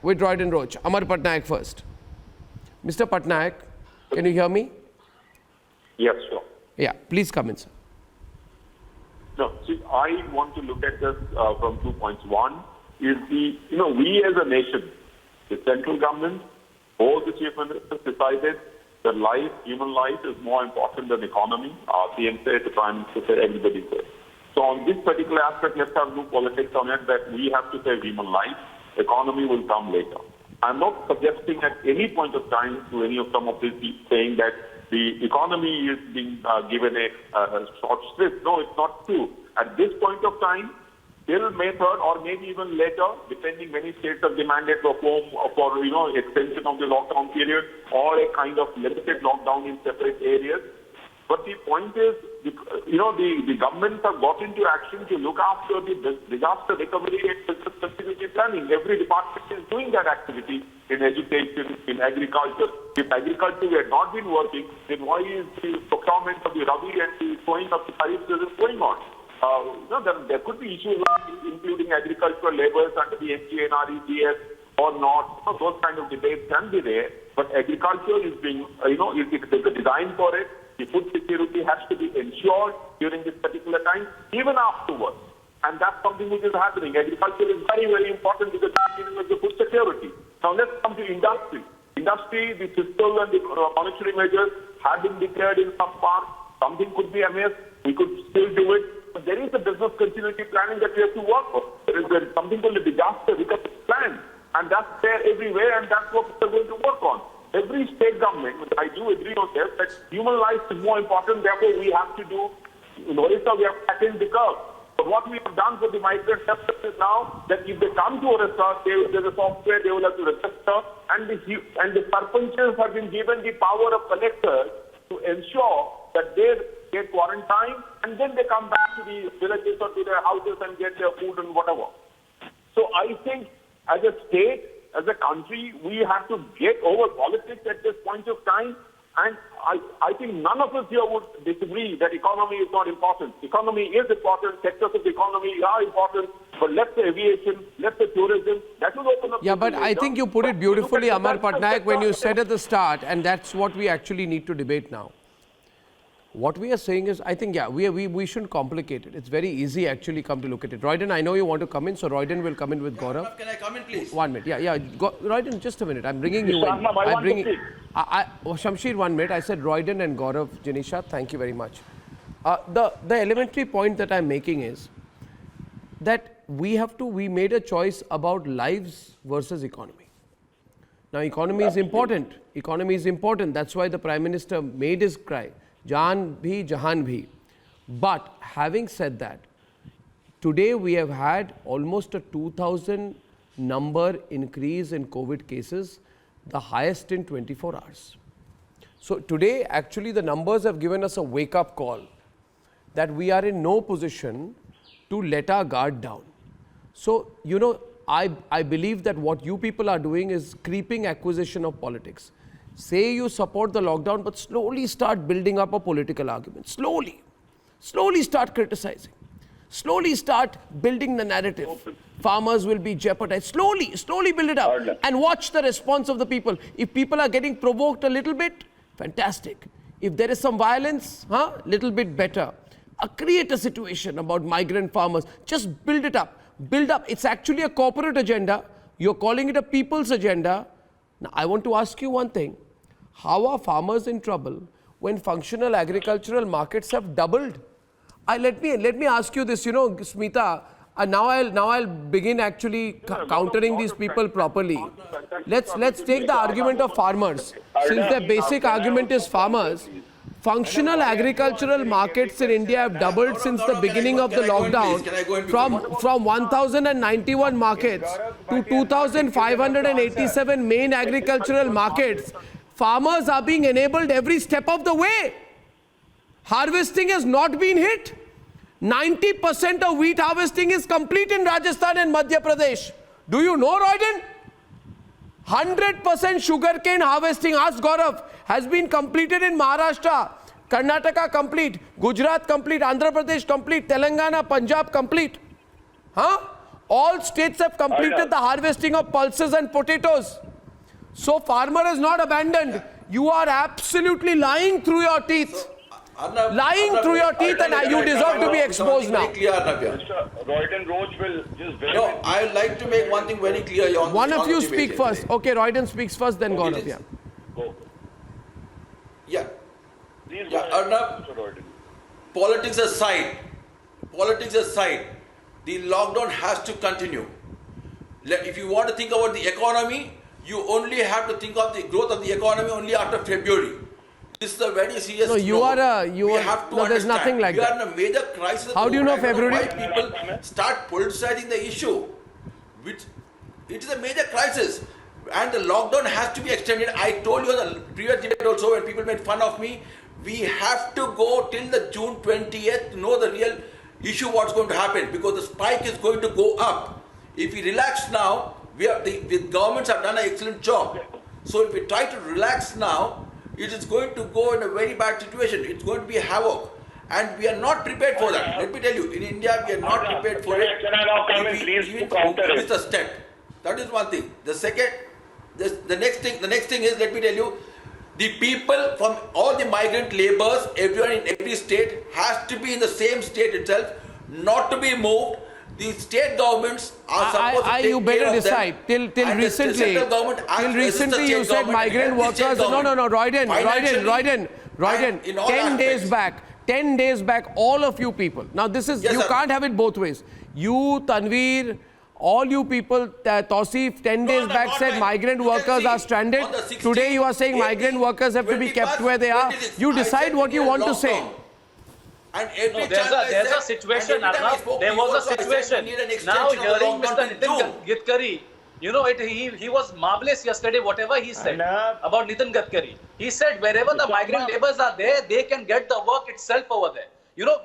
with Royden Roach. Amar Patnaik first. Mr. Patnaik, can you hear me? Yes, sure. Yeah, please come in, sir. No, see, I want to look at this from 2 points. One is we as a nation, the central government, all the chief ministers decided that human life is more important than economy. CM said, the Prime Minister said, everybody said. So on this particular aspect, let's have no politics on it that we have to save human life. Economy will come later. I'm not suggesting at any point of time to any of some of these saying that the economy is being given a short shrift. No, it's not true. At this point of time, till May 3rd or maybe even later, depending many states have demanded for extension of the lockdown period or a kind of limited lockdown in separate areas. But the point is, the governments have got into action to look after the disaster recovery and business continuity planning. Every department is doing that activity in education, in agriculture. If agriculture had not been working, then why is the procurement of the Rabi and the sowing of the Kharif season going on? There could be issues including agricultural labours under the MGNREGS or not. Those kind of debates can be there. But agriculture is being, there's a design for it. The food security has to be ensured during this particular time, even afterwards. And that's something which is happening. Agriculture is very, very important because it's dealing with the food security. Now let's come to industry. Industry, the fiscal and the monetary measures have been declared in some parts. Something could be amiss. We could still do it. But there is a business continuity planning that we have to work on. There is something called a disaster recovery plan. And that's there everywhere, and that's what we're going to work on. Every state government, I do agree on this, that human life is more important, therefore we have to do, in Orissa we have flattened the curve. But what we have done for the migrant sector is now that if they come to Orissa, there's a software, they will have to register, and the sarpanches have been given the power of collectors to ensure that they get quarantine, and then they come back to the villages or to their houses and get their food and whatever. So I think as a state, as a country, we have to get over politics at this point of time. And I think none of us here would disagree that economy is not important. Economy is important. Sectors of the economy are important. But let's say aviation, let's say tourism, that will open up. Yeah, but I think you put it beautifully, Amar Patnaik, when you said at the start, and that's what we actually need to debate now. What we are saying is, I think, we shouldn't complicate it. It's very easy actually come to look at it. Royden, I know you want to come in, so Royden will come in with Gaurav. Can I come in, please? 1 minute. Royden, just a minute. I'm bringing you in. Shamsheer, 1 minute. I said Royden and Gaurav. Janisha, thank you very much. The elementary point that I'm making is that we made a choice about lives versus economy. Now, economy is important. Economy is important. That's why the Prime Minister made his cry. Jaan bhi, jahan bhi. But having said that, today we have had almost a 2,000 number increase in COVID cases, the highest in 24 hours. So today actually the numbers have given us a wake-up call that we are in no position to let our guard down. So, I believe that what you people are doing is creeping acquisition of politics. Say you support the lockdown, but slowly start building up a political argument. Slowly start criticizing. Slowly start building the narrative. Farmers will be jeopardized. Slowly build it up and watch the response of the people. If people are getting provoked a little bit, fantastic. If there is some violence, little bit better. Create a situation about migrant farmers. Just build it up. build up. It's actually a corporate agenda. You're calling it a people's agenda. Now, I want to ask you one thing. How are farmers in trouble when functional agricultural markets have doubled? Let me ask you this, Smita, now I'll begin actually countering these people properly. Let's take the argument of farmers. Since their basic argument is farmers, functional agricultural markets in India have doubled since the beginning of the lockdown from 1,091 markets to 2,587 main agricultural markets. Farmers are being enabled every step of the way. Harvesting has not been hit. 90% of wheat harvesting is complete in Rajasthan and Madhya Pradesh. Do you know, Royden? 100% sugarcane harvesting, ask Gaurav, has been completed in Maharashtra, Karnataka complete, Gujarat complete, Andhra Pradesh complete, Telangana, Punjab complete. All states have completed the harvesting of pulses and potatoes. So farmer is not abandoned. You are absolutely lying through your teeth. Lying through your teeth, and you deserve to be exposed now. Mr. Royden Roach will just very... No, I would like to make one thing very clear. One of you speak first. Okay, Royden speaks first, then Gaurav. Yeah. Yeah. Please go Yeah, ahead, Arnab, Mr. Royden. politics aside, the lockdown has to continue. If you want to think about the economy, you only have to think of the growth of the economy only after February. This is a very serious. No, there's nothing like that. We are in a major crisis. How do you know February? Why people start politicizing the issue? It is a major crisis, and the lockdown has to be extended. I told you in the previous debate also when people made fun of me. We have to go till the June 20th to know the real issue, what's going to happen, because the spike is going to go up. If we relax now, the governments have done an excellent job. So if we try to relax now, it is going to go in a very bad situation. It's going to be havoc. And we are not prepared for that. Let me tell you, in India, we are not prepared for it. Can I now come in, please, to counter it? It's a step. That is one thing. The second, the next thing is, let me tell you, the people from all the migrant laborers, everyone in every state has to be in the same state itself, not to be moved. The state governments are supposed to take you better care of decide. them. Till recently you said migrant workers. No, Royden. 10 days back, all of you people. Now this is, you can't have it both ways. You, Tanveer, all you people, Tausif, 10 days back said migrant workers are stranded. Today you are saying migrant workers have to be kept where they are. You decide what you want to say. And there's a situation, Arnab. There was a situation. Now hearing Mr. Nitin Gadkari, he was marvelous yesterday, whatever he said about Nitin Gadkari. He said wherever the migrant laborers are there, they can get the work itself over there.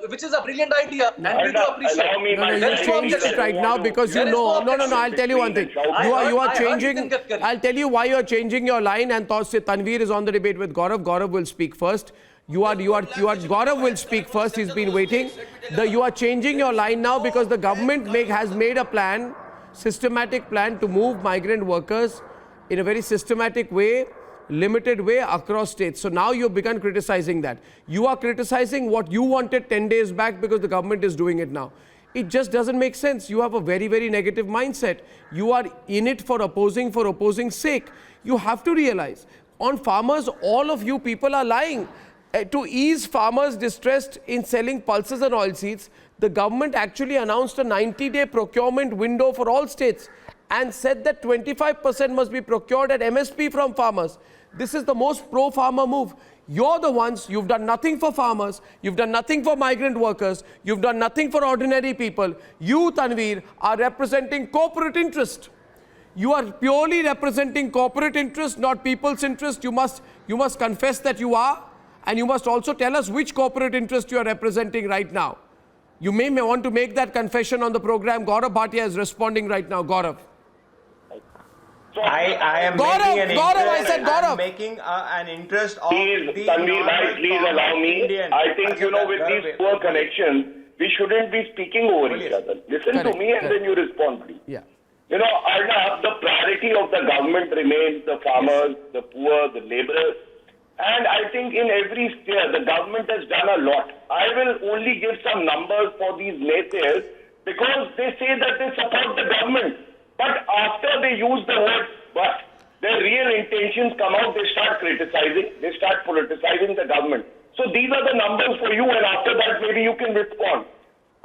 Which is a brilliant idea, and we do appreciate. You changed it right now because you know. No, I'll tell you one thing. You are changing. I'll tell you why you are changing your line. And Tanveer is on the debate with Gaurav. Gaurav will speak first. Gaurav will speak first. He's been waiting. You are changing your line now because the government has made a plan, systematic plan to move migrant workers in a very systematic way, limited way across states. So now you've begun criticizing that. You are criticizing what you wanted 10 days back because the government is doing it now. It just doesn't make sense. You have a very, very negative mindset. You are in it for opposing's sake. You have to realize, on farmers, all of you people are lying. To ease farmers' distress in selling pulses and oilseeds, the government actually announced a 90-day procurement window for all states and said that 25% must be procured at MSP from farmers. This is the most pro-farmer move. You're the ones, you've done nothing for farmers, you've done nothing for migrant workers, you've done nothing for ordinary people. You, Tanveer, are representing corporate interest. You are purely representing corporate interest, not people's interest. You must confess that you are. And you must also tell us which corporate interest you are representing right now. You may want to make that confession on the program. Gaurav Bhatia is responding right now. Gaurav. I am making an interest of the Tanveer, please allow me. I think, with these poor connections, we shouldn't be speaking over each other. Listen to me and then you respond, please. Yeah. Arnab, the priority of the government remains the farmers, the poor, the laborers. And I think in every sphere, the government has done a lot. I will only give some numbers for these naysayers because they say that they support the government. But after they use the word but, their real intentions come out, they start criticizing, they start politicizing the government. So these are the numbers for you, and after that maybe you can respond.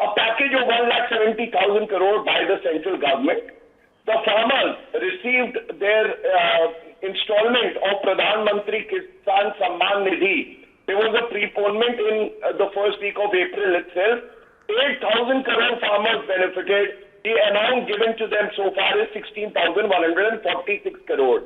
A package of 1,70,000 crore by the central government. The farmers received their installment of Pradhan Mantri Kisan Samman Nidhi. There was a preponement in the first week of April itself. 8,000 crore farmers benefited. The amount given to them so far is 16,146 crore.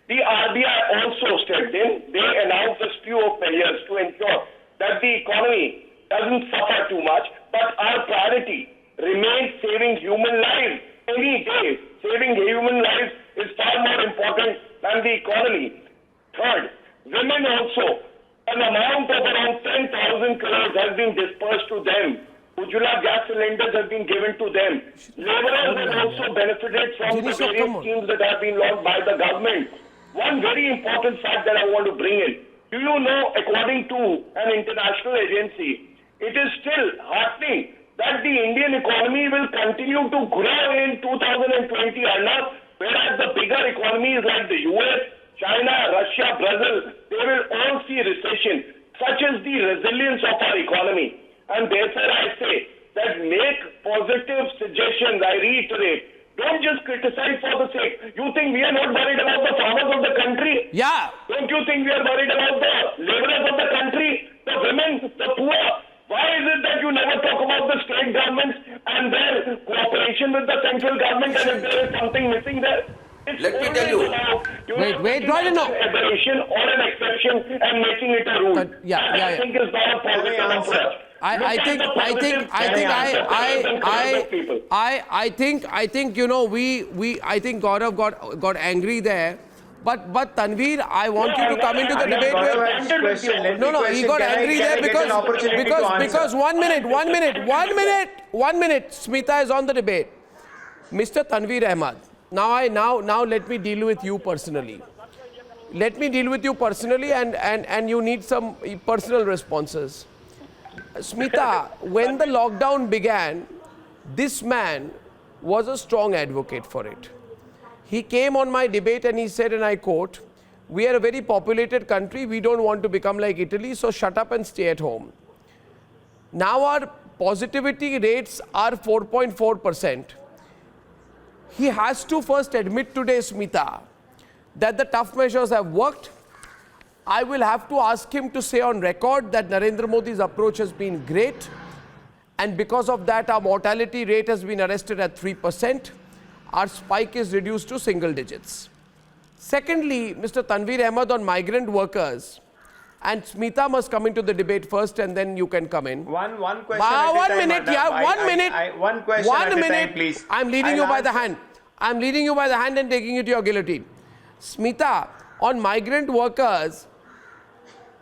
The RBI also stepped in. They announced a slew of measures to ensure that the economy doesn't suffer too much, but our priority remains saving human lives. Any day, saving human lives is far more important than the economy. Third, women also, an amount of around 10,000 crores has been dispersed to them. Ujjwala gas cylinders have been given to them. Laborers have also benefited from the various schemes that have been launched by the government. One very important fact that I want to bring in. Do you know, according to an international agency, it is still heartening that the Indian economy will continue to grow in 2020, whereas the bigger economies like the US, China, Russia, Brazil, they will all see recession. Such is the resilience of our economy. And therefore I say that make positive suggestions, I reiterate. Don't just criticize for the sake. You think we are not worried about the farmers of the country? Yeah. Don't you think we are worried about the laborers of the country, the women, the poor? Why is it that you never talk about the state governments and their cooperation with the central government, and if there is something missing there? Let me tell you. Wait, do I know? Aberration or an exception and making it a rule. I think is not a positive approach. I think you know I think Gaurav got angry there. But Tanveer, I want you to come into the debate with... No, he got angry there because 1 minute, Smita is on the debate. Mr. Tanveer Ahmed, now let me deal with you personally. Let me deal with you personally and you need some personal responses. Smita, when the lockdown began, this man was a strong advocate for it. He came on my debate and he said, and I quote, "We are a very populated country. We don't want to become like Italy, so shut up and stay at home." Now our positivity rates are 4.4%. He has to first admit today, Smita, that the tough measures have worked. I will have to ask him to say on record that Narendra Modi's approach has been great, and because of that our mortality rate has been arrested at 3%. Our spike is reduced to single digits. Secondly, Mr. Tanveer Ahmed on migrant workers, and Smita must come into the debate first and then you can come in. One question at a time. 1 minute, yeah, 1 minute. One question at a time, please. I'm leading you by the hand. I'm leading you by the hand and taking you to your guillotine. Smita, on migrant workers,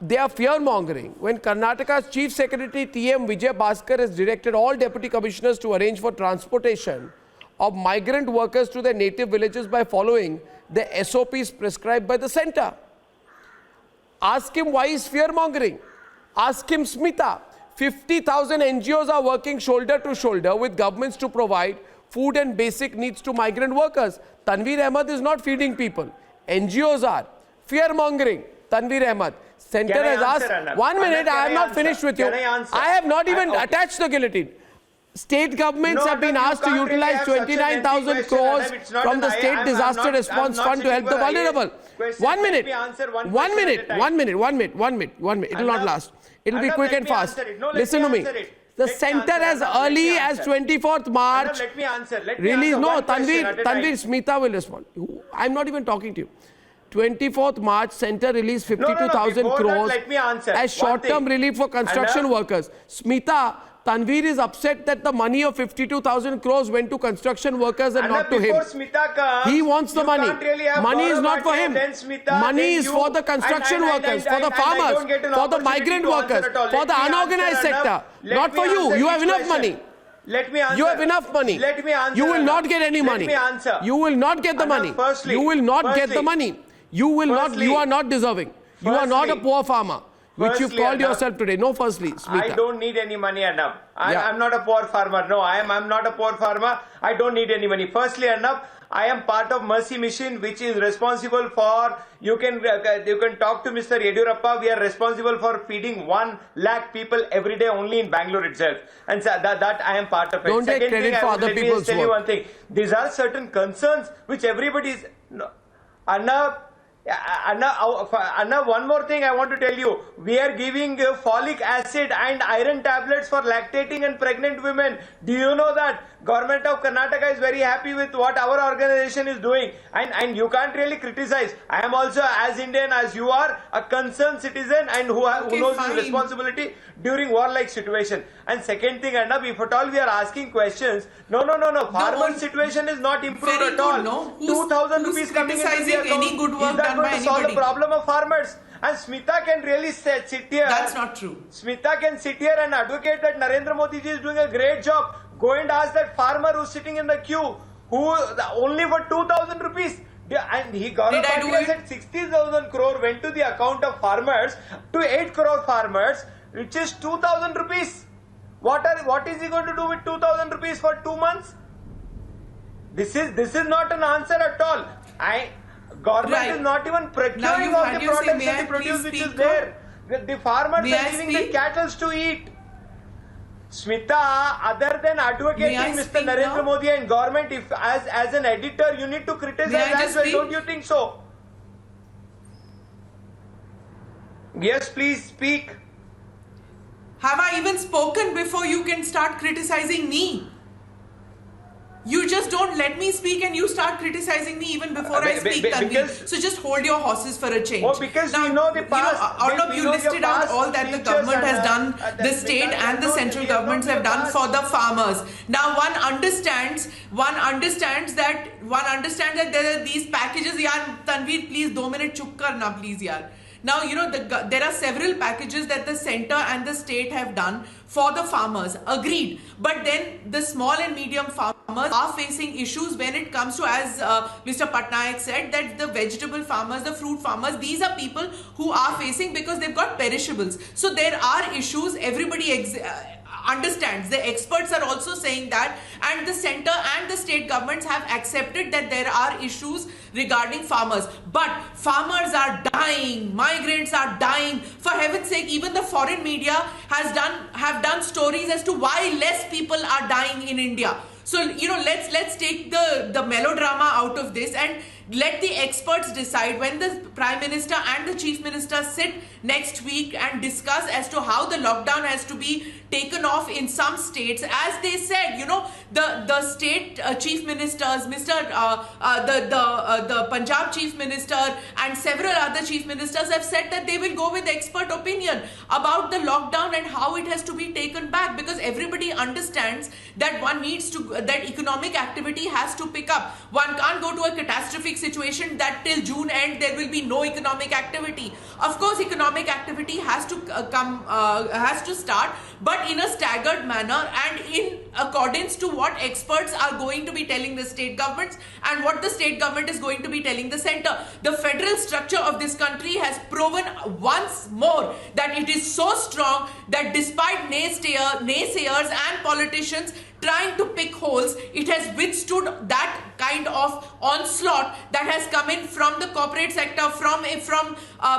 they are fear-mongering. When Karnataka's Chief Secretary T.M. Vijay Bhaskar has directed all deputy commissioners to arrange for transportation of migrant workers to their native villages by following the SOPs prescribed by the centre. Ask him why he's fear-mongering. Ask him, Smita, 50,000 NGOs are working shoulder to shoulder with governments to provide food and basic needs to migrant workers. Tanveer Ahmed is not feeding people. NGOs are. Fear-mongering. Tanveer Ahmed. Centre has asked... 1 minute, I have not finished with you. I have not even attached the guillotine. State governments have been asked to utilize 29,000 crores from the State Disaster Response Fund to help the vulnerable. 1 minute. 1 minute. It will not last. It will be quick and fast. Listen to me. The centre as early as 24th March released... No, Tanveer, Smita will respond. I'm not even talking to you. 24th March, centre released 52,000 crores as short-term relief for construction workers. Smita, Tanveer is upset that the money of 52,000 crores went to construction workers and not to him. He wants the money. Money is not for him. Money is for the construction workers, for the farmers, for the migrant workers, for the unorganized sector. Not for you. You have enough money. You have enough money. You will not get any money. You will not get the money. You will not get the money. You will not. You are not deserving. You are not a poor farmer. which you've Firstly, called Arnab, yourself today. No, firstly, Smita. I don't need any money, Arnab. Yeah. I'm not a poor farmer. No, I'm not a poor farmer. I don't need any money. Firstly, Arnab, I am part of Mercy Mission, which is responsible for, you can talk to Mr. Yediyurappa. We are responsible for feeding 1 lakh people every day only in Bangalore itself. And so that I am part of it. Don't take Second credit thing, for other let me people's just tell you work. one thing. These are certain concerns which everybody is... No, Anna, one more thing I want to tell you. We are giving folic acid and iron tablets for lactating and pregnant women. Do you know that? Government of Karnataka is very happy with what our organization is doing. And you can't really criticize. I am also, as Indian as you are, a concerned citizen and who knows his responsibility during war-like situation. And second thing, Arnab, if at all we are asking questions, no. Farmer situation is not improved at all. No. 2,000 rupees coming into the account. Any good work Is that done going by to solve the anybody? problem of farmers? And Smita can really sit here. That's not true. Smita can sit here and advocate that Narendra Modi ji is doing a great job. Go and ask that farmer who's sitting in the queue, who only for 2,000 rupees. And he got Did I do it? said 60,000 crore went to the account of farmers to 8 crore farmers, which is 2,000 rupees. What is he going to do with 2,000 rupees for 2 months? This is not an answer at all. Government is not even procuring all the products that they produce, which is there. The farmers are leaving the cattle to eat. Smita, other than advocating Mr. Narendra Modi and government, if as an editor you need to criticize as well, don't you think so? Yes, please speak. Have I even spoken before you can start criticizing me? You just don't let me speak and you start criticizing me even before I speak, Tanvir. So just hold your horses for a change. Oh, because now, we know the past. Arnab, you listed out all that the government has done, the state and the central governments have done for the farmers. Now one understands that there are these packages. Yaar, Tanvir, please 2 minutes chup karna, please, yaar. Now, there are several packages that the center and the state have done for the farmers. Agreed. But then the small and medium farmers are facing issues when it comes to, as Mr. Patnaik said, that the vegetable farmers, the fruit farmers, these are people who are facing because they've got perishables. So there are issues. Everybody understands. The experts are also saying that, and the center and the state governments have accepted that there are issues regarding farmers. But farmers are dying, migrants are dying. For heaven's sake, even the foreign media have done stories as to why less people are dying in India. So, let's take the melodrama out of this and let the experts decide. When the Prime Minister and the Chief Minister sit next week and discuss as to how the lockdown has to be taken off in some states, as they said, the state chief ministers, the Punjab Chief Minister and several other Chief Ministers have said that they will go with expert opinion about the lockdown and how it has to be taken back, because everybody understands that that economic activity has to pick up. One can't go to a catastrophic situation that till June end there will be no economic activity. Of course, economic activity has to start, but in a staggered manner and in accordance to what experts are going to be telling the state governments and what the state government is going to be telling the center. The federal structure of this country has proven once more that it is so strong that despite naysayers and politicians trying to pick holes, it has withstood that kind of onslaught that has come in from the corporate sector, from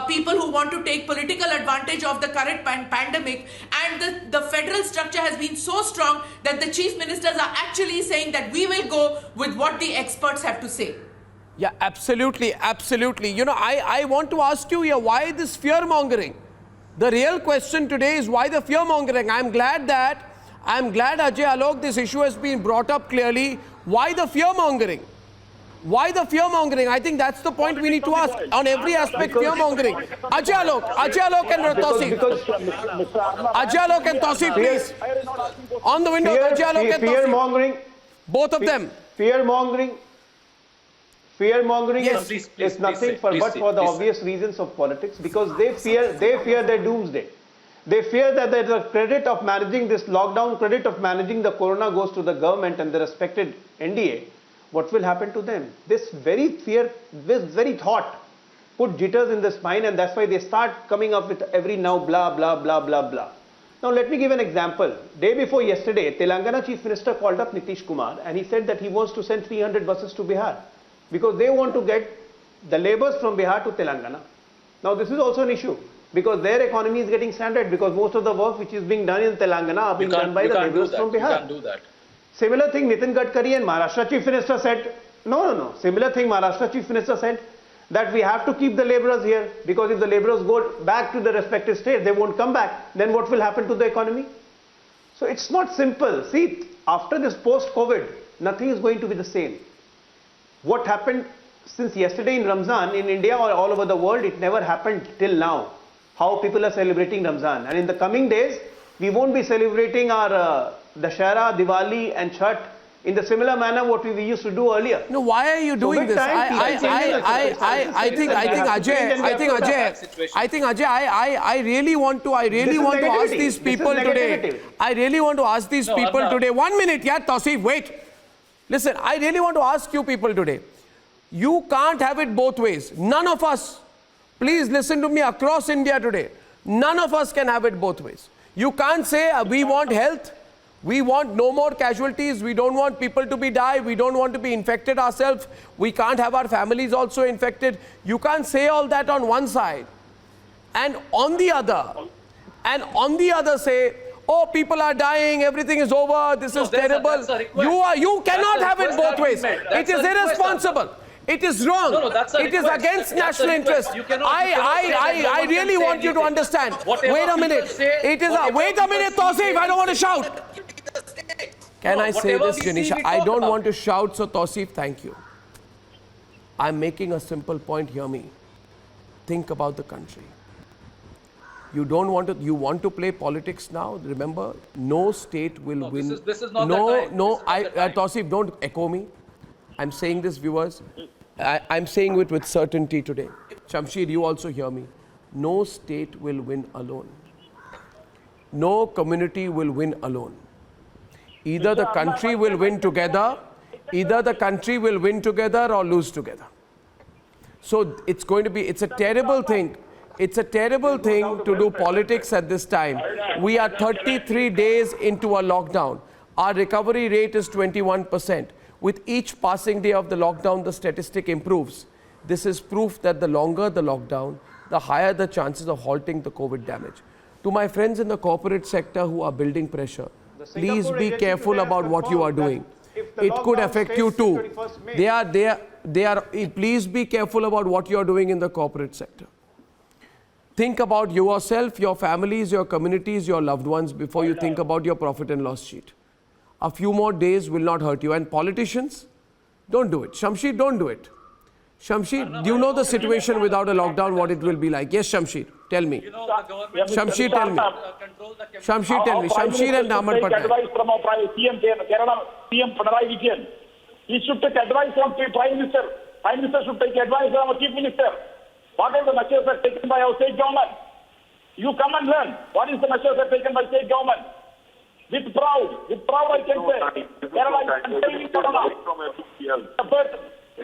people who want to take political advantage of the current pandemic. And the federal structure has been so strong that the chief ministers are actually saying that we will go with what the experts have to say. Yeah, absolutely. I want to ask you here, why this fear-mongering? The real question today is why the fear-mongering? I'm glad, Ajay Alok, this issue has been brought up clearly. Why the fear-mongering? Why the fear-mongering? I think that's the point we need to ask. On every aspect, fear-mongering. Ajay Alok and Tausif. Ajay Alok and Tausif, please. On the window, Ajay Alok and Tausif. Fear-mongering. Both of them. Fear-mongering is nothing but for the obvious reasons of politics, because they fear their doomsday. They fear that the credit of managing this lockdown, credit of managing the corona goes to the government and the respected NDA. What will happen to them? This very thought put jitters in the spine, and that's why they start coming up with every now blah, blah, blah, blah, blah. Now let me give an example. Day before yesterday, Telangana Chief Minister called up Nitish Kumar and he said that he wants to send 300 buses to Bihar because they want to get the labours from Bihar to Telangana. Now this is also an issue because their economy is getting stranded because most of the work which is being done in Telangana are being done by the labourers from Bihar. You can't do that. Similar thing Nitin Gadkari and Maharashtra Chief Minister said, no. Similar thing Maharashtra Chief Minister said that we have to keep the labourers here because if the labourers go back to the respective states, they won't come back. Then what will happen to the economy? So it's not simple. See, after this post-COVID, nothing is going to be the same. What happened since yesterday in Ramzan in India or all over the world, it never happened till now. How people are celebrating Ramzan. And in the coming days, we won't be celebrating our Dashera, Diwali and Chhath in the similar manner what we used to do earlier. No, why are you doing this? I think Ajay, I really want to ask these people today. I really want to ask these people today. 1 minute, yeah, Tausif, wait. Listen, I really want to ask you people today. You can't have it both ways. None of us, please listen to me across India today. None of us can have it both ways. You can't say we want health. We want no more casualties. We don't want people to die. We don't want to be infected ourselves. We can't have our families also infected. You can't say all that on one side. And on the other say, oh, people are dying, everything is over, this is terrible. You cannot have it both ways. It is irresponsible. It is wrong. It is against national interest. I really want you to understand. Wait a minute. Wait a minute, Tausif. I don't want to shout. Can I say this, Janisha? I don't want to shout, so Tausif, thank you. I'm making a simple point. Hear me. Think about the country. You want to play politics now? Remember, no state will win. This is not the time. Tausif, don't echo me. I'm saying this, viewers. I'm saying it with certainty today. Shamsheed, you also hear me. No state will win alone. No community will win alone. Either the country will win together, or lose together. So it's a terrible thing. It's a terrible thing to do politics at this time. We are 33 days into a lockdown. Our recovery rate is 21%. With each passing day of the lockdown, the statistic improves. This is proof that the longer the lockdown, the higher the chances of halting the COVID damage. To my friends in the corporate sector who are building pressure, please be careful about what you are doing. It could affect you too. Please be careful about what you are doing in the corporate sector. Think about yourself, your families, your communities, your loved ones before you think about your profit and loss sheet. A few more days will not hurt you. And politicians, don't do it. Shamsheed, don't do it. Shamsheed, do you know the situation without a lockdown, what it will be like? Yes, Shamsheed, tell me. Shamsheed, tell me. Shamsheed, tell me. Shamsheed and Naman Patnaik. Advice from our CM Kerala, CM Pinarayi Vijayan. He should take advice from the Prime Minister. Prime Minister should take advice from our Chief Minister. What are the measures that are taken by our state government? You come and learn. What is the measures that are taken by state government? With pride I can say, Kerala is containing Corona.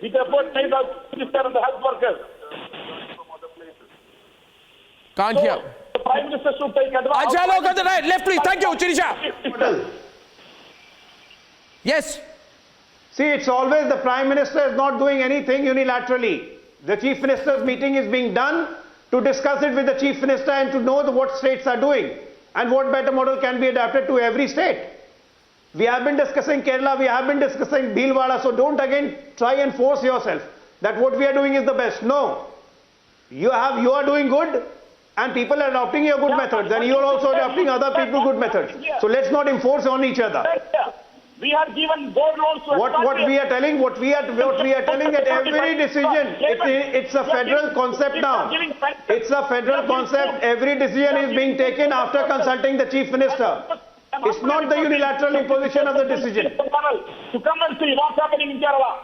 With effort made by the Minister and the health workers. Can't hear. The Prime Minister should take advice. Ajay, look at the right, left, please. Thank you, Chirisha. Yes. See, it's always the Prime Minister is not doing anything unilaterally. The Chief Minister's meeting is being done to discuss it with the Chief Minister and to know what states are doing and what better model can be adapted to every state. We have been discussing Kerala, we have been discussing Bhilwara, so don't again try and force yourself that what we are doing is the best. No. You are doing good and people are adopting your good methods and you are also adopting other people's good methods. So let's not enforce on each other. We have given gold loans to what we are telling that every decision, it's a federal concept now. It's a federal concept. Every decision is being taken after consulting the Chief Minister. It's not the unilateral imposition of the decision. To come and see what's happening in Kerala.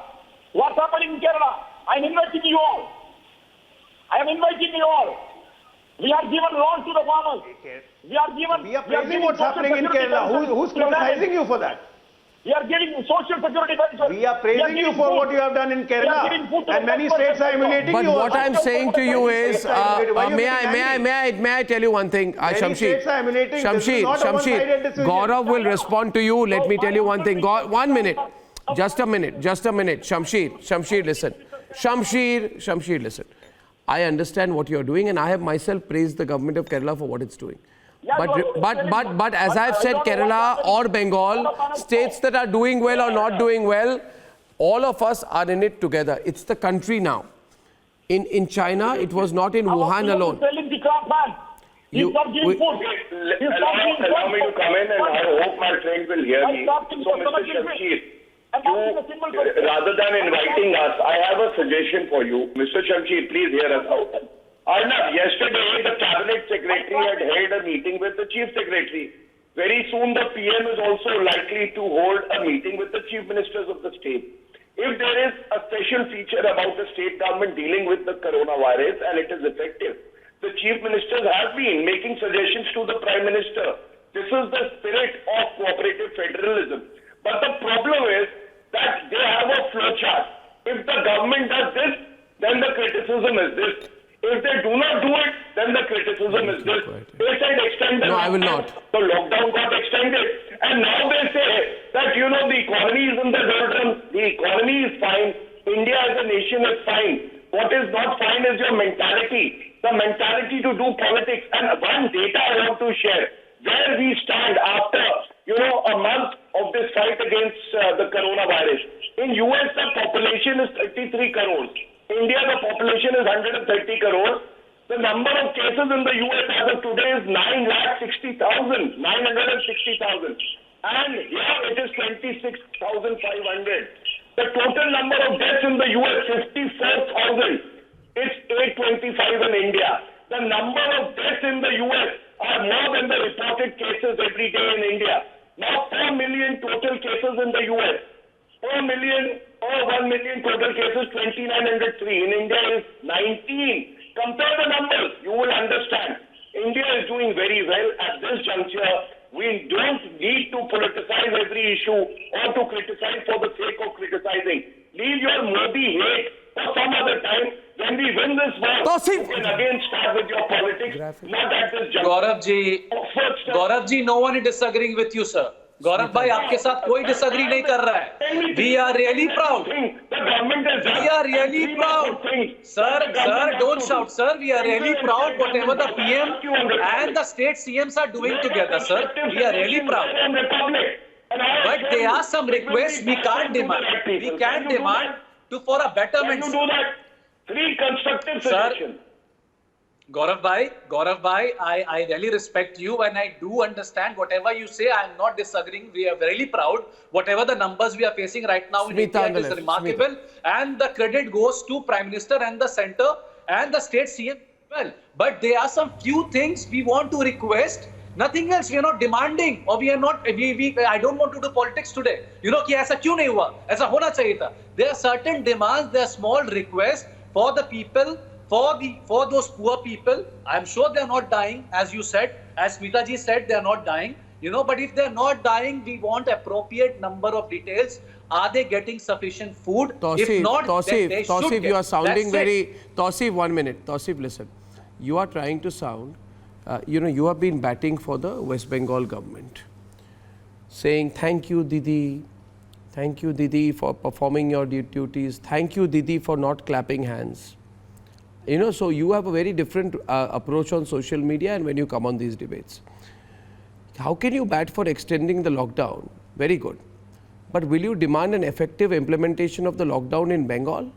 What's happening in Kerala? I'm inviting you all. We are given loans to the farmers. We are praising what's happening in Kerala. Who's criticizing you for that? We are giving social security benefits. We are praising you for what you have done in Kerala, and many states are emulating But you. what I'm saying to you is, may I tell you one thing, Shamsheed, Gaurav will respond to you. Let me tell you one thing. 1 minute, just a minute. Shamsheed, listen. Shamsheed, listen. I understand what you're doing, and I have myself praised the government of Kerala for what it's doing. But as I've said, Kerala or Bengal, states that are doing well or not doing well, all of us are in it together. It's the country now. In China, it was not in Wuhan alone. Allow me to come in, and I hope my friend will hear me. So, Mr. Shamsheed, rather than inviting us, I have a suggestion for you. Mr. Shamsheed, please hear us out. Arnab, yesterday the cabinet secretary had held a meeting with the chief secretary. Very soon the PM is also likely to hold a meeting with the chief ministers of the state. If there is a special feature about the state government dealing with the coronavirus and it is effective, the chief ministers have been making suggestions to the prime minister. This is the spirit of cooperative federalism. But the problem is that they have a flowchart. If the government does this, then the criticism is this. If they do not do it, then the criticism is this. They said extend the No, I will not. The lockdown got extended. And now they say that, the economy is in the doldrums. The economy is fine. India as a nation is fine. What is not fine is your mentality. The mentality to do politics. And one data I want to share. Where we stand after, a month of this fight against the coronavirus. In US, the population is 33 crores. India, the population is 130 crores. The number of cases in the US as of today is 960,000. And here it is 26,500. The total number of deaths in the US, 54,000. It's 825 in India. The number of deaths in the US are more than the reported cases every day in India. Now 4 million total cases in the US. 1 million total cases, 2,903. In India is 19. Compare the numbers, you will understand. India is doing very well at this juncture. We don't need to politicize every issue or to criticize for the sake of criticizing. Leave your Modi hate for some other time. When we win this war, you can again start with your politics. Not at this juncture. Gaurav ji, no one is disagreeing with you, sir. गौरव भाई आपके साथ कोई disagree नहीं कर रहा है. We are really proud. We are really proud. Sir, don't shout, sir. We are really proud whatever the PM and the state CMs are doing together, sir. We are really proud. But there are some requests we can't demand. We can demand for a betterment. Can you do that? 3 constructive suggestions. Gaurav bhai, I really respect you and I do understand whatever you say. I am not disagreeing. We are really proud. Whatever the numbers we are facing right now in India is remarkable. And the credit goes to Prime Minister and the Centre and the State CM. Well, but there are some few things we want to request. Nothing else. We are not demanding or we are not. I don't want to do politics today. कि ऐसा क्यों नहीं हुआ? ऐसा होना चाहिए था. There are certain demands. There are small requests for the people. For those poor people, I'm sure they're not dying, as you said, as Smita ji said, they're not dying, but if they're not dying, we want appropriate number of details. Are they getting sufficient food? If not, then they should get. You are sounding very... Tausif, 1 minute. Tausif, listen. You are trying to sound... you have been batting for the West Bengal government. Saying, thank you, Didi. Thank you, Didi, for performing your duties. Thank you, Didi, for not clapping hands. So you have a very different approach on social media and when you come on these debates. How can you bat for extending the lockdown? Very good. But will you demand an effective implementation of the lockdown in Bengal,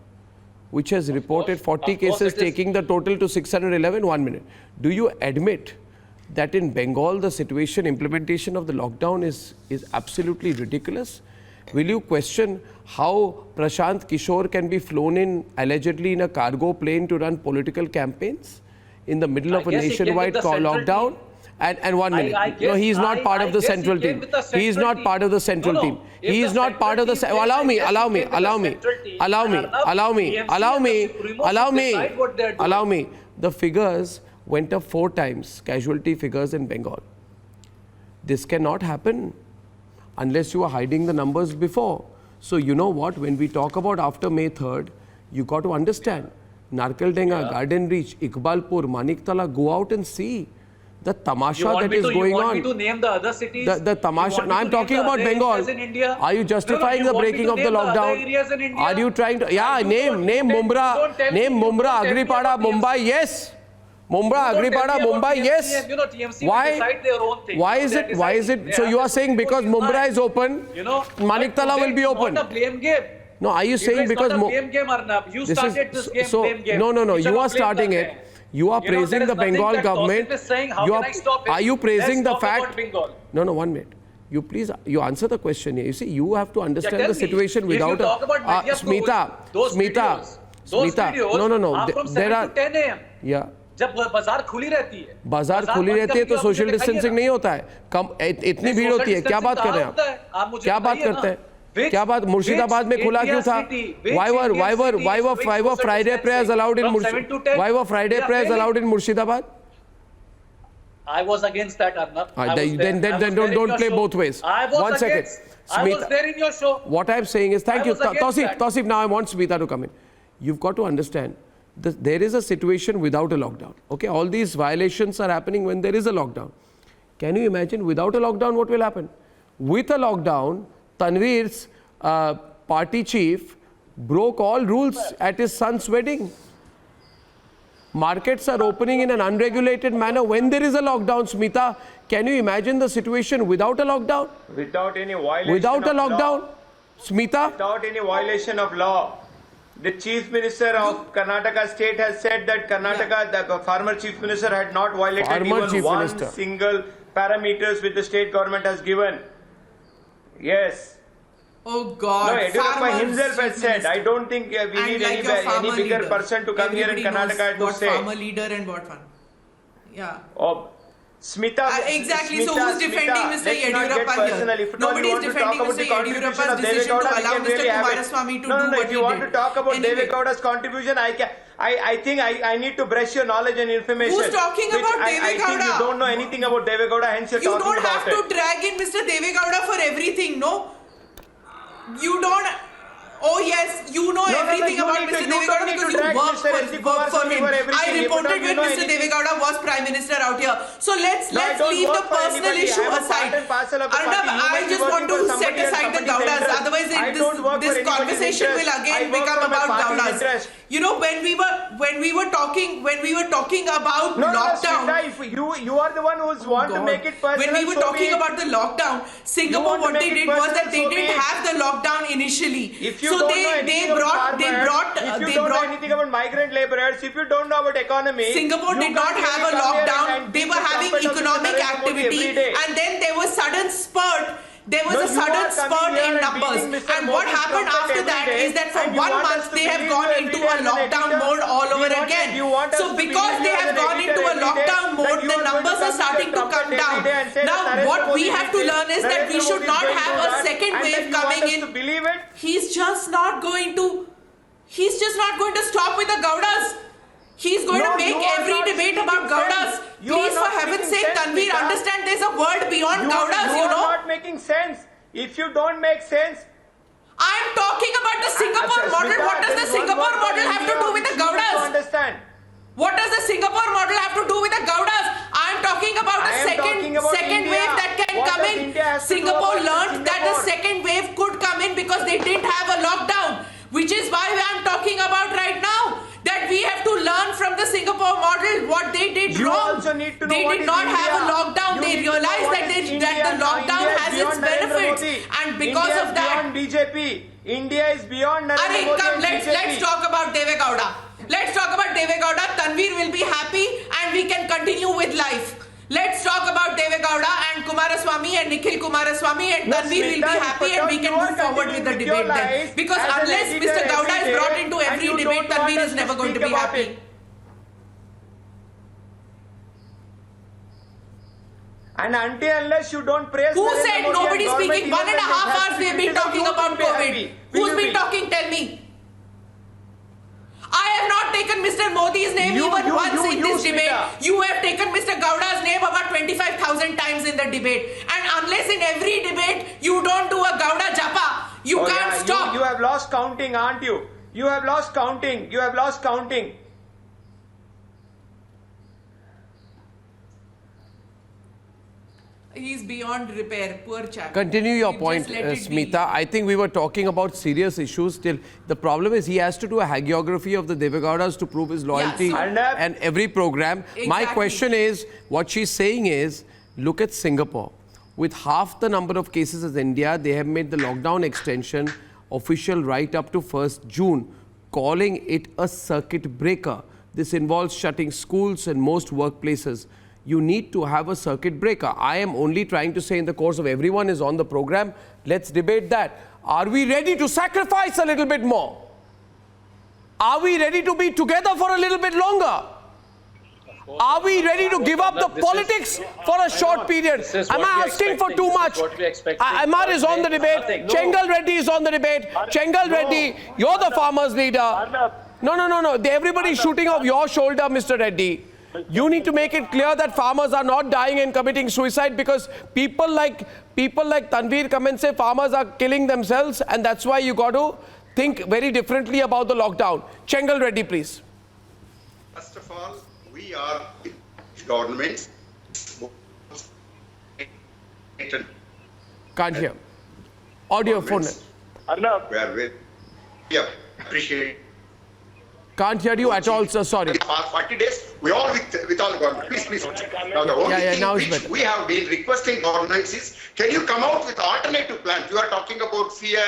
which has reported 40 cases, taking the total to 611? 1 minute. Do you admit that in Bengal, the implementation of the lockdown is absolutely ridiculous? Will you question how Prashant Kishore can be flown in allegedly in a cargo plane to run political campaigns in the middle of a nationwide lockdown? And 1 minute. No, he is not part of the central team. He is not part of the central team. He is not part of the... Allow me. The figures went up 4 times, casualty figures in Bengal. This cannot happen. unless you are hiding the numbers before. So you know what, when we talk about after May 3rd, you got to understand, Narkaldenga, Garden Reach, Iqbalpur, Maniktala, go out and see the tamasha that is going on. You want me to name the other cities? The tamasha. Now I'm talking about Bengal. Are you justifying the breaking of the lockdown? Are you trying to? Yeah, name Mumra, Agripada, Mumbai. Yes. Mumbai, Agripada, Mumbai. Yes. You know, TMC Why? will decide their own thing. Why is it? Why is it? So you are saying because Mumbai is open, Maniktala will be open? Not a blame game. No, are you saying because it's not a blame game, Arnab? You started this game, blame game. No. You are starting it. You are praising the Bengal government. Are you praising the fact? No, 1 minute. You answer the question here. You see, you have to understand the situation without a Smita. No. There are. 10 a.m. Yeah. जब बाजार खुली रहती है तो social distancing नहीं होता है कम इतनी भीड़ होती है क्या बात कर रहे हैं आप क्या बात करते हैं क्या बात मुर्शिदाबाद में खुला क्यों था why were Friday prayers allowed in Murshidabad? I was against that, Arnab. Then don't play both ways. One second. I was there in your show. What I'm saying is, thank you. Tausif, now I want Smita to come in. You've got to understand, there is a situation without a lockdown. Okay, all these violations are happening when there is a lockdown. Can you imagine without a lockdown what will happen? With a lockdown, Tanveer's party chief broke all rules at his son's wedding. Markets are opening in an unregulated manner when there is a lockdown. Smita, can you imagine the situation without a lockdown? Without any violation Without a of lockdown? law. Smita? Without any violation of law. The Chief Minister of Karnataka State has said that Karnataka, the former Chief Minister, had not violated single parameters which the state government has given. Yes. Oh God. No, Yediyurappa himself has said, I don't think we need any bigger person to come here in Karnataka to say. What farmer leader and what one. Yeah. Oh, Smita. Exactly. So who's defending Mr. Yediyurappa here? Nobody is defending Mr. Yediyurappa's decision to allow Mr. Kumaraswamy to do what he did. If you want to talk about Deve Gowda's contribution, I think I need to brush your knowledge and information. Who's talking about Deve Gowda? I think you don't know anything about Deve Gowda, hence you're talking about it. You don't have to drag in Mr. Deve Gowda for everything, no? You don't. Oh yes, you know everything about Mr. Deve Gowda because you work for him. I reported when Mr. Deve Gowda was Prime Minister out here. So let's leave the personal issue aside. Arnab, I just want to set aside the Gowdas. Otherwise, this conversation will again become about Gowdas. You know, when we were talking about lockdown. You are the one who's want to make it personal. When we were talking about the lockdown, Singapore, what they did was that they didn't have the lockdown initially. So they brought anything about migrant laborers, if you don't know about economy, Singapore did not have a lockdown. They were having economic activity, and then there was sudden spurt. There was a sudden spurt in numbers, and what happened after that is that for 1 month they have gone into a lockdown mode all over again. So because they have gone into a lockdown mode, the numbers are starting to come down. Now what we have to learn is that we should not have a second wave coming in. He's just not going to stop with the Gowdas. He's going to make every debate about Gowdas. Please, for heaven's sake, Tanveer, understand there's a world beyond Gowdas, you know. You are not making sense. If you don't make sense... I'm talking about the Singapore model. What does the Singapore model have to do with the Gowdas? Understand. What does the Singapore model have to do with the Gowdas? I'm talking about the second wave that can come in. Singapore learned that the second wave could come in because they didn't have a lockdown, which is why I'm talking about right now. That we have to learn from the Singapore model what they did wrong. They did not have a lockdown. They realized that the lockdown has its benefits, and because of that, BJP. India is beyond Narendra Modi. Come, let's talk about Deve Gowda. Let's talk about Deve Gowda. Tanveer will be happy, and we can continue with life. Let's talk about Deve Gowda and Kumaraswamy and Nikhil Kumaraswamy, and Tanveer will be happy, and we can move forward with the debate then. Because unless Mr. Gowda is brought into every debate, Tanveer is never going to be happy. And unless you don't praise who said nobody speaking? 1.5 hours we have been talking about COVID. Who's been talking? Tell me. I have not taken Mr. Modi's name even once in this debate. You have taken Mr. Gowda's name about 25,000 times in the debate. And unless in every debate you don't do a Gauda Japa, you can't stop. You have lost counting, aren't you? You have lost counting. You have lost counting. He's beyond repair, poor chap. Continue your You point, just let it be. Smita. I think we were talking about serious issues still. The problem is he has to do a hagiography of the Devegowdas to prove his loyalty so- and every program. My Exactly. question is, what she's saying is, look at Singapore. With half the number of cases as India, they have made the lockdown extension official right up to 1st June, calling it a circuit breaker. This involves shutting schools and most workplaces. You need to have a circuit breaker. I am only trying to say in the course of everyone is on the program, let's debate that. Are we ready to sacrifice a little bit more? Are we ready to be together for a little bit longer? Are we ready to give up the politics for a short period? Am I asking for too much? Amar is on the debate. Chengal Reddy is on the debate. Chengal Reddy, you're the farmers' leader. No. Everybody's shooting off your shoulder, Mr. Reddy. You need to make it clear that farmers are not dying and committing suicide because people like Tanveer come and say farmers are killing themselves, and that's why you got to think very differently about the lockdown. Chengal Reddy, please. First of all, we are governments. Can't hear. Audio phone. Arnab, We are very appreciate. Can't hear you at all, sir. Sorry. The past 40 days, we all with all the government. Please. Now the only thing now it's which better. we have been requesting governments is, can you come out with alternative plans? You are talking about fear,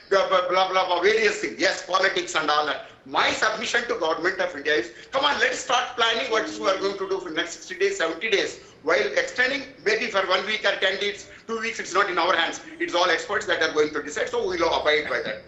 blah, various things. Yes, politics and all that. My submission to government of India is, come on, let's start planning what we are going to do for the next 60 days, 70 days. While extending maybe for 1 week or 10 days, 2 weeks, it's not in our hands. It's all experts that are going to decide, so we will abide by that.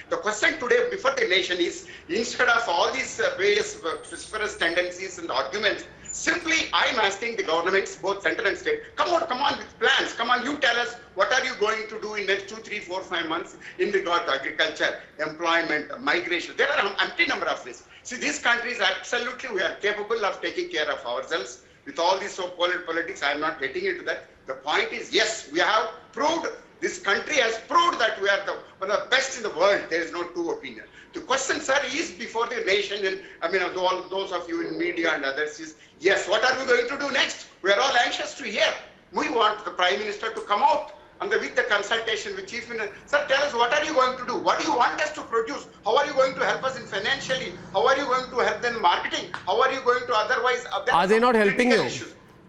The question today before the nation is, instead of all these various vociferous tendencies and arguments, simply I'm asking the governments, both central and state, come on with plans. Come on, you tell us what are you going to do in next 2, 3, 4, 5 months in regard to agriculture, employment, migration. There are an empty number of this. See, these countries absolutely we are capable of taking care of ourselves. With all this so-called politics, I am not getting into that. The point is, yes, we have proved. This country has proved that we are one of the best in the world. There is no two opinion. The question, sir, is before the nation, and I mean, all those of you in media and others is, yes, what are we going to do next? We are all anxious to hear. We want the Prime Minister to come out and with the consultation with Chief Minister. Sir, tell us, what are you going to do? What do you want us to produce? How are you going to help us in financially? How are you going to help them in marketing? How are you going to otherwise? Are they not helping you?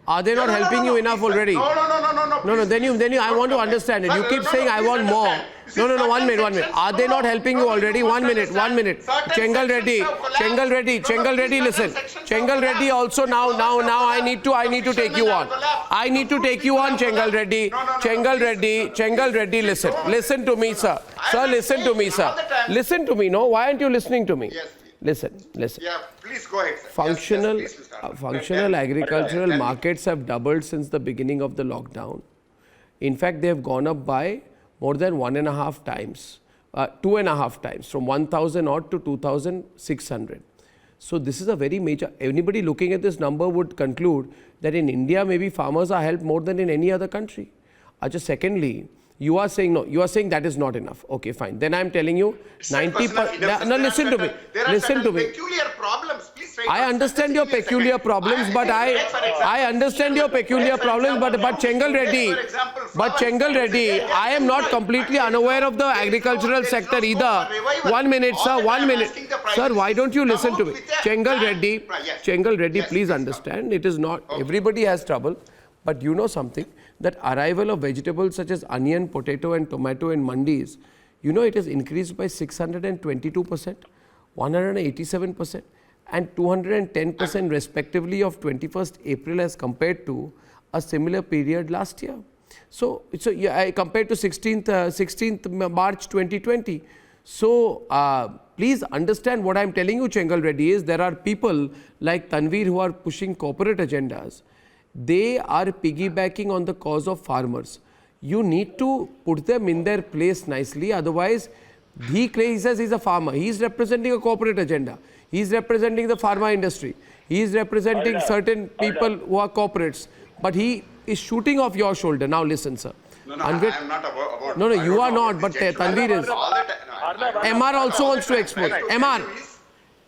Are they not helping you enough already? No. Then you, I want to understand it. You keep saying I want more. No, 1 minute. Are they not helping you already? 1 minute. Chengal Reddy, listen. Chengal Reddy also now I need to take you on. I need to take you on, Chengal Reddy. Chengal Reddy, listen. Listen to me, sir. Sir, listen to me, sir. Listen to me, no? Why aren't you listening to me? Listen. Yeah, please go ahead, sir. Functional agricultural markets have doubled since the beginning of the lockdown. In fact, they have gone up by more than 1.5 times, 2.5 times, from 1,000 odd to 2,600. So this is a very major, anybody looking at this number would conclude that in India, maybe farmers are helped more than in any other country. Just secondly, you are saying no, you are saying that is not enough. Okay, fine. Then I am telling you 90%. No, listen to me. Listen to me. Peculiar problems. Please try I understand your peculiar problems, but I understand your peculiar problems, but Chengal Reddy, I am not completely unaware of the agricultural sector either. 1 minute, sir, 1 minute. Sir, why don't you listen to me? Chengal Reddy, please understand, it is not, everybody has trouble, but you know something, that arrival of vegetables such as onion, potato and tomato in mandis, you know it has increased by 622%, 187% and 210% respectively of 21st April as compared to a similar period last year. So yeah, I compared to 16th March 2020. So please understand what I am telling you, Chengal Reddy, is there are people like Tanveer who are pushing corporate agendas. They are piggybacking on the cause of farmers. You need to put them in their place nicely, otherwise he says he's a farmer, he is representing a corporate agenda, he is representing the pharma industry, he is representing certain people who are corporates, but he is shooting off your shoulder. Now listen, sir. No, I am not about. No, I you don't are know not, about but this gentleman. Tanveer is. All the time. No, MR also wants to explain. MR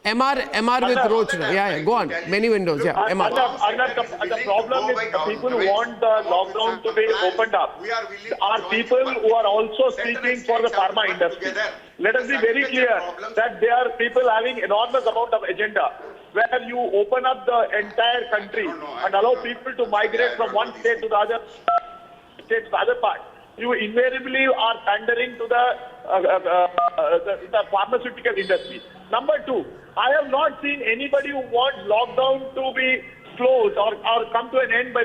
with Rochna. Yeah, go on. Many windows. Yeah, MR. The problem is the people who want the lockdown to be opened up are people who are also speaking for the pharma industry. Let us be very clear that there are people having enormous amount of agenda where you open up the entire country and allow people to migrate from one state to the other state to the other part. You invariably are pandering to the pharmaceutical industry. Number two, I have not seen anybody who wants lockdown to be closed or come to an end by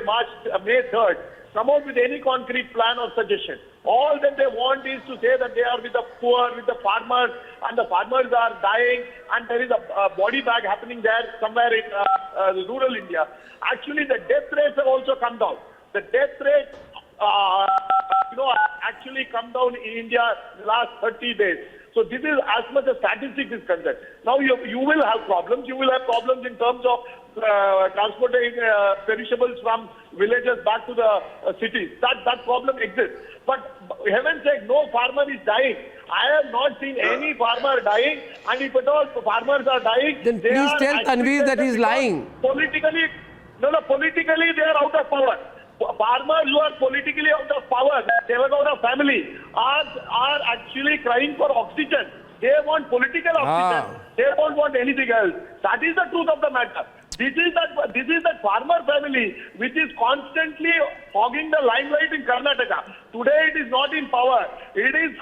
May 3rd come out with any concrete plan or suggestion. All that they want is to say that they are with the poor, with the farmers, and the farmers are dying, and there is a body bag happening there somewhere in rural India. Actually, the death rates have also come down. The death rate actually come down in India in the last 30 days. So this is as much as statistics is concerned. Now you will have problems. You will have problems in terms of transporting perishables from villages back to the cities. That problem exists. But heaven's sake, no farmer is dying. I have not seen any farmer dying. And if at all farmers are dying, then please tell Tanveer that he's lying. Politically, they are out of power. Farmers who are politically out of power, Devagowda family, are actually crying for oxygen. They want political oxygen. They don't want anything else. That is the truth of the matter. This is that farmer family which is constantly hogging the limelight in Karnataka. Today it is not in power. It is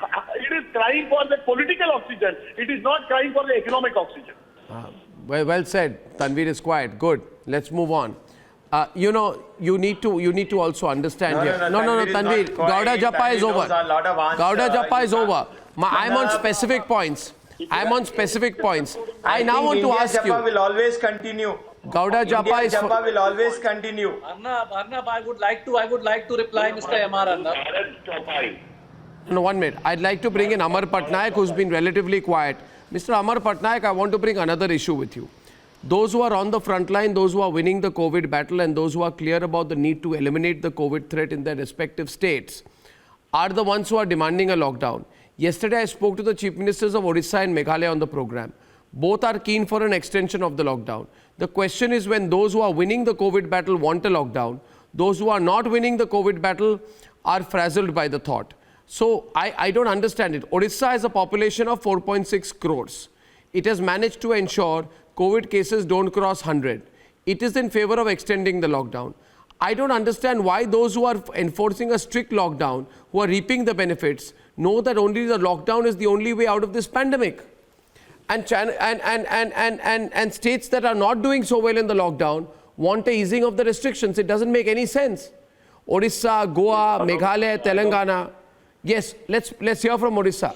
crying for the political oxygen. It is not crying for the economic oxygen. Well said. Tanveer is quiet. Good. Let's move on. You need to also understand here. No, Tanveer. Gauda Jappa is over. Gauda Jappa is over. I'm on specific points. I now want to ask you. Jappa will always continue. Gauda Jappa is. Jappa will always continue. Arnab, I would like to reply, Mr. M.R. Arnab. No, 1 minute. I'd like to bring in Amar Patnaik, who's been relatively quiet. Mr. Amar Patnaik, I want to bring another issue with you. Those who are on the front line, those who are winning the COVID battle, and those who are clear about the need to eliminate the COVID threat in their respective states are the ones who are demanding a lockdown. Yesterday, I spoke to the Chief Ministers of Odisha and Meghalaya on the program. Both are keen for an extension of the lockdown. The question is, when those who are winning the COVID battle want a lockdown, those who are not winning the COVID battle are frazzled by the thought. So I don't understand it. Odisha has a population of 4.6 crores. It has managed to ensure COVID cases don't cross 100. It is in favor of extending the lockdown. I don't understand why those who are enforcing a strict lockdown, who are reaping the benefits, know that only the lockdown is the only way out of this pandemic. And states that are not doing so well in the lockdown want a easing of the restrictions. It doesn't make any sense. Odisha, Goa, Meghalaya, Telangana. Yes, let's hear from Odisha.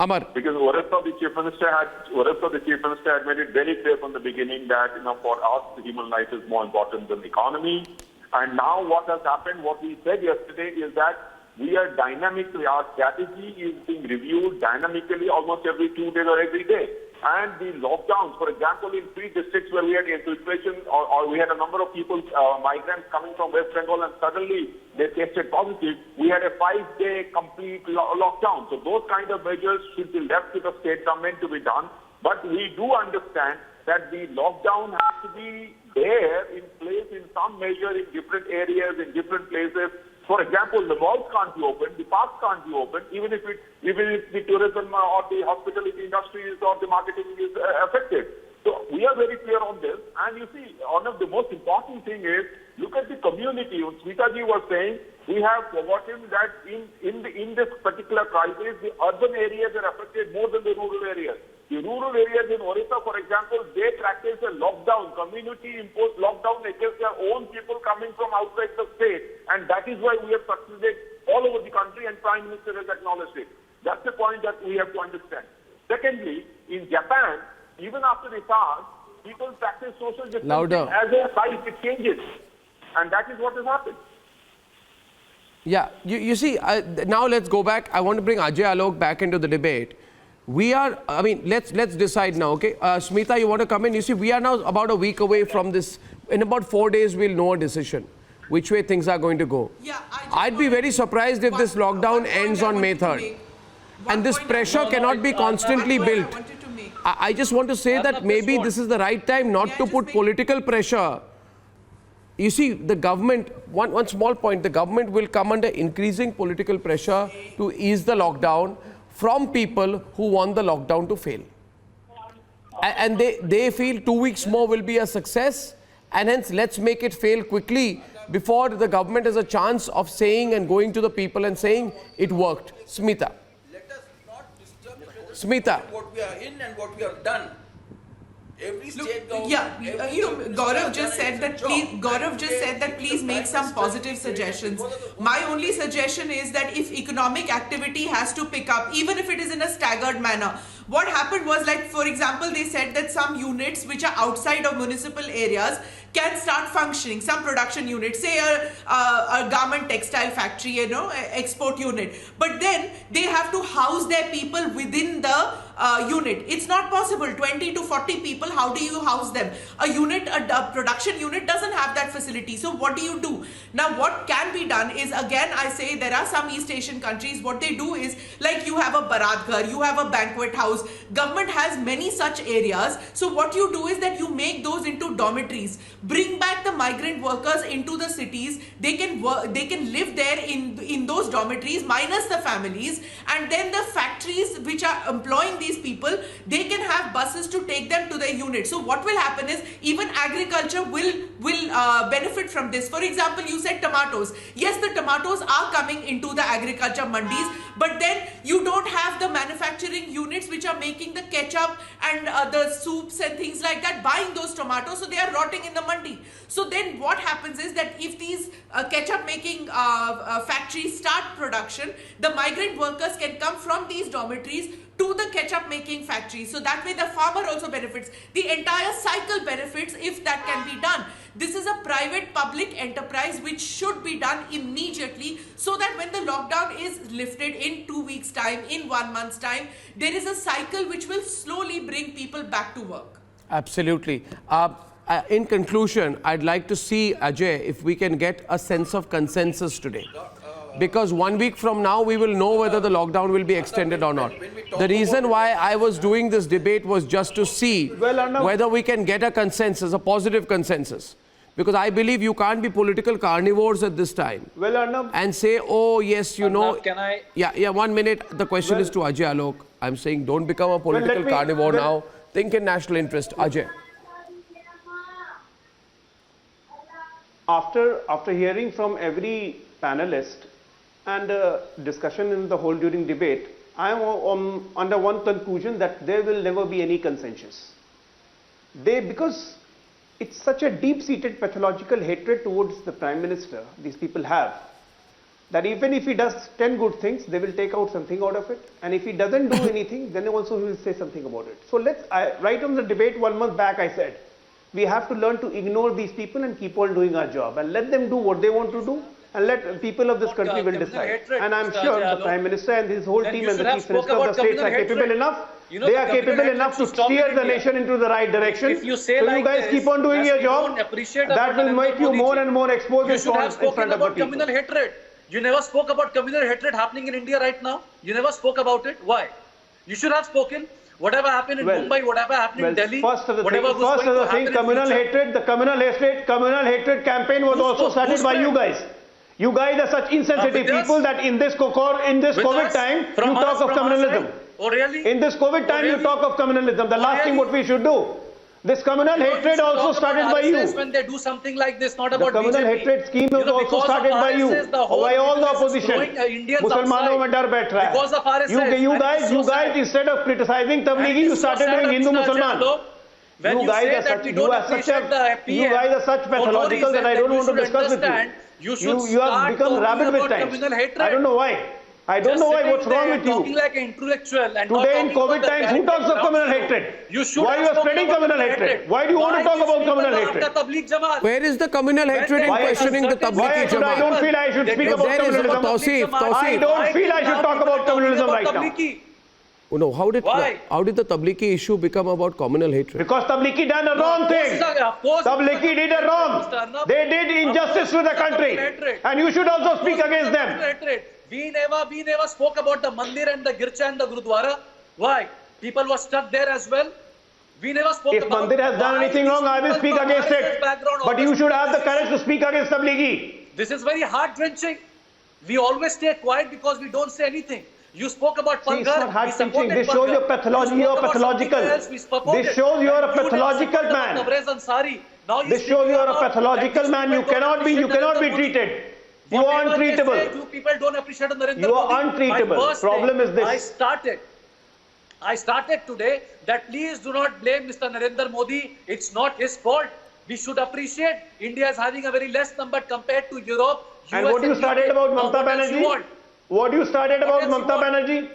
Amar. Because Odisha, the Chief Minister had made it very clear from the beginning that for us the human life is more important than the economy. And now what has happened, what we said yesterday is that we are dynamically, our strategy is being reviewed dynamically almost every 2 days or every day. And the lockdowns, for example, in 3 districts where we had infiltration or we had a number of people, migrants coming from West Bengal, and suddenly they tested positive, we had a 5-day complete lockdown. So those kind of measures should be left to the state government to be done. But we do understand that the lockdown has to be there in place in some measure in different areas, in different places. For example, the malls can't be open, the parks can't be open, even if the tourism or the hospitality industries or the marketing is affected. So we are very clear on this. And you see, one of the most important thing is, look at the community. Smitaji was saying, we have forgotten that in this particular crisis, the urban areas are affected more than the rural areas. The rural areas in Odisha, for example, they practice a lockdown, community-imposed lockdown against their own people coming from outside the state. And that is why we have succeeded all over the country, and Prime Minister has acknowledged it. That's the point that we have to understand. Secondly, in Japan, even after the SARS, people practice social distancing. Louder. As their size, it changes. And that is what has happened. Yeah, you see, now let's go back. I want to bring Ajay Alok back into the debate. Let's decide now, okay? Smita, you want to come in? You see, we are now about a week away from this. In about 4 days, we'll know a decision. which way things are going to go. Yeah, I'd be very surprised if this lockdown ends on May 3rd. And this pressure cannot be constantly built. I just want to say that maybe this is the right time not to put political pressure. You see, the government, one small point, the government will come under increasing political pressure to ease the lockdown from people who want the lockdown to fail. And they feel 2 weeks more will be a success, and hence let's make it fail quickly before the government has a chance of saying and going to the people and saying it worked. Smita. Let us not disturb Smita. what we are in and what we have done. Every state government. Yeah, Gaurav just said that please make some positive suggestions. My only suggestion is that if economic activity has to pick up, even if it is in a staggered manner, what happened was, like, for example, they said that some units which are outside of municipal areas can start functioning, some production units, say a garment textile factory, export unit. But then they have to house their people within the unit. It's not possible. 20 to 40 people, how do you house them? A production unit doesn't have that facility. So what do you do? Now, what can be done is, again, I say there are some East Asian countries, what they do is, like, you have a Barat Ghar, you have a banquet house. Government has many such areas. So what you do is that you make those into dormitories. Bring back the migrant workers into the cities. They can work, they can live there in those dormitories minus the families, and then the factories which are employing these people, they can have buses to take them to their unit. So what will happen is even agriculture will benefit from this. For example, you said tomatoes. Yes, the tomatoes are coming into the agriculture mandis, but then you don't have the manufacturing units which are making the ketchup and the soups and things like that, buying those tomatoes, so they are rotting in the mandi. So then what happens is that if these ketchup making factories start production, the migrant workers can come from these dormitories to the ketchup making factories. So that way the farmer also benefits. The entire cycle benefits if that can be done. This is a private public enterprise which should be done immediately, so that when the lockdown is lifted in 2 weeks time, in 1 month's time, there is a cycle which will slowly bring people back to work. Absolutely. In conclusion, I'd like to see, Ajay, if we can get a sense of consensus today. Because 1 week from now, we will know whether the lockdown will be extended or not. The reason why I was doing this debate was just to see whether we can get a consensus, a positive consensus. Because I believe you can't be political carnivores at this time. Well, Arnab, and say, oh, yes, you know. Can I? Yeah, 1 minute. The question is to Ajay Alok. I'm saying don't become a political carnivore now. Think in national interest. Ajay. After hearing from every panelist and discussion in the whole during debate, I am under one conclusion that there will never be any consensus. Because it's such a deep-seated pathological hatred towards the Prime Minister these people have, that even if he does 10 good things, they will take out something out of it. And if he doesn't do anything, then also he will say something about it. So right on the debate 1 month back, I said, we have to learn to ignore these people and keep on doing our job and let them do what they want to do, and let people of this country will decide. And I'm sure the Prime Minister and his whole team and the Chief Minister of the states are capable enough. They are capable enough to steer the nation into the right direction. If you say so like you guys this, keep on doing your job. That will make you more and more exposed in front of the people. Communal hatred. You never spoke about communal hatred happening in India right now. You never spoke about it. Why? You should have spoken. Whatever happened in Mumbai, whatever happened in Delhi, first of the thing, communal hatred. The communal hatred campaign was also started by you guys. You guys are such insensitive people that in this COVID time, you talk of communalism. Oh, really? In this COVID time, you talk of communalism. The last thing what we should do. This communal hatred also started by you. When they do something like this, not about the communal hatred scheme was also started by you. By all the opposition. Muslimanों में डर बैठ रहा है. You guys, instead of criticizing Tablighi, you started doing Hindu-Musliman. You guys are such pathological that I don't want to discuss with you. You have become rabid with times. I don't know why. I don't know why. What's wrong with you? Talking like an intellectual and today in COVID times, who talks of communal hatred? Why are you spreading communal hatred? Why do you want to talk about communal hatred? Where is the communal hatred in questioning the Tablighi Jamaat? I don't feel I should speak about communalism. I don't feel I should talk about communalism right now. Oh, no, how did Why? the Tablighi issue become about communal hatred? Because Tablighi done a wrong thing. Of course, Tablighi did a wrong. Mr. Arnab, They did injustice to the country. And you should also speak against them. We never spoke about the mandir and the gircha and the gurudwara. Why? People were stuck there as well. We never spoke If about Mandir has done why anything these wrong, I will people speak from against RSS it. background But you always should have the speak courage to speak against Tablighi. This is very heart-wrenching. We always stay quiet because we don't say anything. You spoke about See, Pangar. it's not We supported heart-wrenching. This shows Pangar. your pathology. You You spoke are about pathological. something else, we supported. This shows you are a And you did pathological support man. Tabrez Ansari. Now This shows you are a pathological man. You cannot be treated. You are untreatable. You people don't appreciate Narendra You are Modi. untreatable. My first Problem day, is this. I started today that please do not blame Mr. Narendra Modi. It's not his fault. We should appreciate India is having a very less number compared to Europe. And US what you started about Now, Mamata what else you Banerjee? want? What you started about else you Mamata want? Banerjee?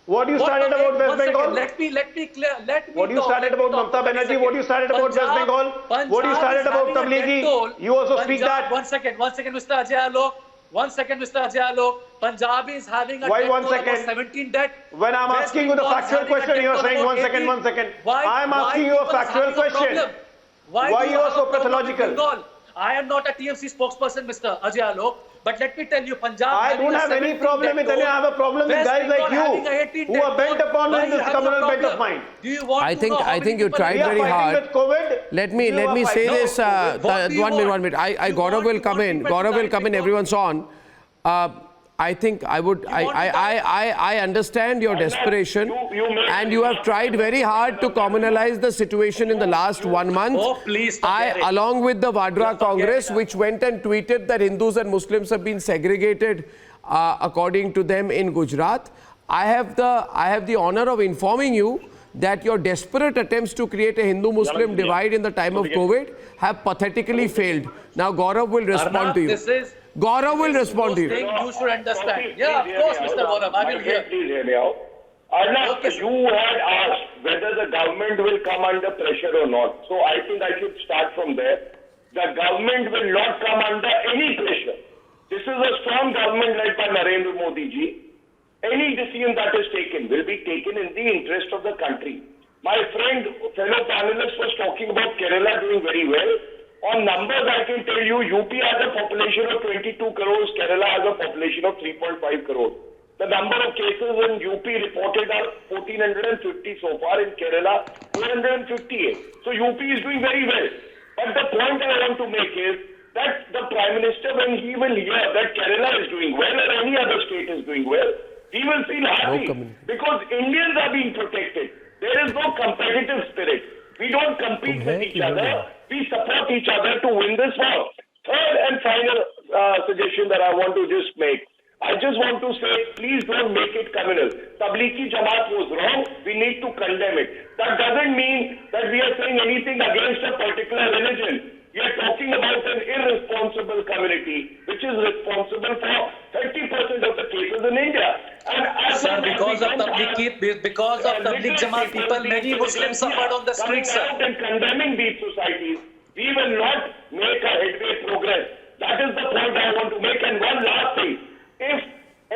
What you What- started okay, about West one second. Bengal? Let me clear. Let me What you talk, started let me about talk Mamata for a Banerjee? second. What you started about West Bengal? What you Punjab started is about having a Tablighi? death toll. You also speak Punjab- that. One second, Mr. Ajay Alok. One second, Mr. Ajay Alok. Punjab is having a Why death one toll second? about 17 death. When I'm West asking you the Bengal is factual having a question, death you are toll saying about 1 second, 18. 1 second. Why? I'm asking you a people is factual having a question. problem? Why Why do you are have so a problem with pathological? Bengal? I am not a TMC spokesperson, Mr. Ajay Alok. But let me tell you, Punjab. I having don't a have any 17 problem with death any. I toll. have a problem with West guys like Bengal having a you 18 who death are bent toll. upon Why with you this having a communal bent of problem? mind. Do you want I to think know how I many think you people tried We are very fighting hard. with COVID. Let me You are say fighting. this. What do you 1 minute, want? 1 minute. You Gaurav want- will you come want in. people to Gaurav will die come in. because- Everyone's on. I think I would. I understand your desperation, and you have tried very hard to communalize the situation in the last 1 month. Oh, please forget it. Along with the Vadra Just forget Congress, it. which went and tweeted that Hindus and Muslims have been segregated, according to them, in Gujarat. I have the honor of informing you that your desperate attempts to create a Hindu-Muslim divide in the time of COVID have pathetically failed. Now Gaurav will respond to you. Gaurav will respond to you. You should understand. Yeah, of course, Mr. Gaurav. I will hear. Please hear me out. Arnab, Okay, sir. you had asked whether the government will come under pressure or not. So I think I should start from there. The government will not come under any pressure. This is a strong government led by Narendra Modi ji. Any decision that is taken will be taken in the interest of the country. My friend, fellow panelist was talking about Kerala doing very well. On numbers, I can tell you, UP has a population of 22 crores, Kerala has a population of 3.5 crores. The number of cases in UP reported are 1,450 so far, in Kerala 458. So UP is doing very well. But the point I want to make is that the Prime Minister, when he will hear that Kerala is doing well or any other state is doing well, he will feel happy because Indians are being protected. There is no competitive spirit. We don't compete with each other. We support each other to win this war. Third and final suggestion that I want to just make. I just want to say, please don't make it communal. Tablighi Jamaat was wrong. We need to condemn it. That doesn't mean that we are saying anything against a particular religion. We are talking about an irresponsible community, which is responsible for 30% of the cases in India. And Sir, because of Tabligh Jamaat people, many Muslims suffered on the streets, sir. Coming out and condemning these societies, we will not make a headway progress. That is the point I want to make. And one last thing. If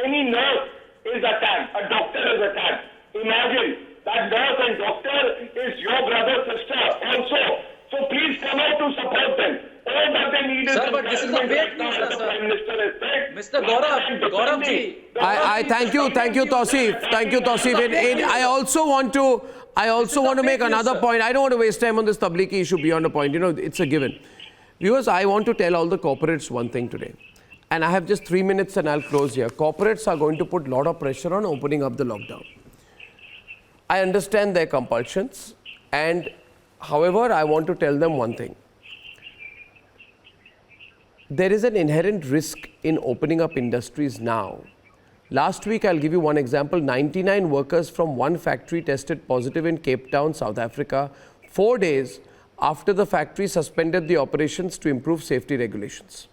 any nurse is attacked, a doctor is attacked, imagine that nurse and doctor is your brother, sister also. So please come out to support them. All that they need is... Sir, but this is the fake news, sir. Prime Minister has said. Mr. Gaurav ji. I thank you, Tausif. Thank you, Tausif. I also want to make another point. I don't want to waste time on this Tablighi issue beyond a point. You know, it's a given. Viewers, I want to tell all the corporates one thing today. And I have just 3 minutes and I'll close here. Corporates are going to put a lot of pressure on opening up the lockdown. I understand their compulsions. And however, I want to tell them one thing. There is an inherent risk in opening up industries now. Last week, I'll give you one example. 99 workers from one factory tested positive in Cape Town, South Africa, 4 days after the factory suspended the operations to improve safety regulations.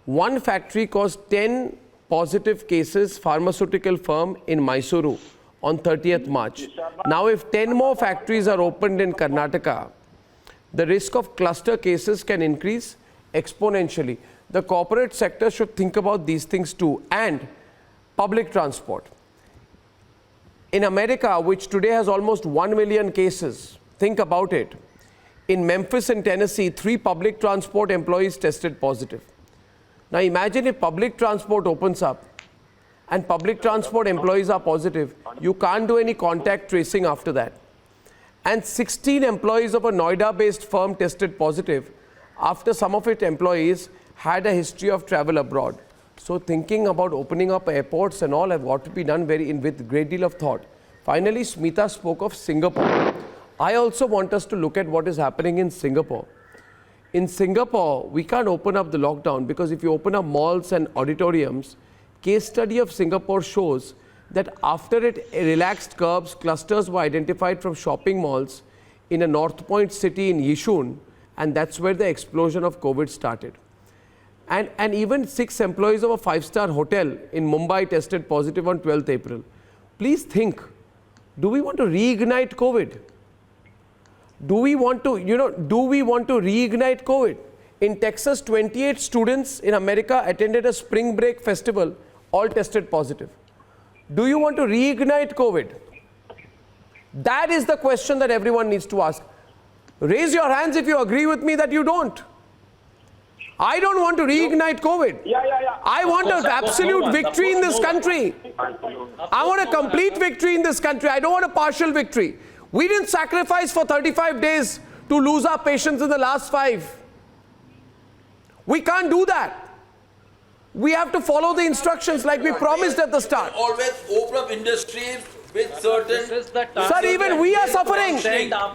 One factory caused 10 positive cases, pharmaceutical firm in Mysuru on 30th March. Now, if 10 more factories are opened in Karnataka, the risk of cluster cases can increase exponentially. The corporate sector should think about these things too. And public transport. In America, which today has almost 1 million cases, think about it. In Memphis and Tennessee, 3 public transport employees tested positive. Now imagine if public transport opens up and public transport employees are positive, you can't do any contact tracing after that. And 16 employees of a Noida-based firm tested positive after some of its employees had a history of travel abroad. So thinking about opening up airports and all have got to be done with great deal of thought. Finally, Smita spoke of Singapore. I also want us to look at what is happening in Singapore. In Singapore, we can't open up the lockdown because if you open up malls and auditoriums, case study of Singapore shows that after it relaxed curbs, clusters were identified from shopping malls in a North Point city in Yishun, and that's where the explosion of COVID started. And even 6 employees of a 5-star hotel in Mumbai tested positive on 12th April. Please think, do we want to reignite COVID? Do we want to reignite COVID? In Texas, 28 students in America attended a spring break festival, all tested positive. Do you want to reignite COVID? That is the question that everyone needs to ask. Raise your hands if you agree with me that you don't. I don't want to reignite COVID. I want an absolute victory in this country. I want a complete victory in this country. I don't want a partial victory. We didn't sacrifice for 35 days to lose our patients in the last 5. We can't do that. We have to follow the instructions like we promised at the start. Always open up industries with certain... Sir, even we are suffering.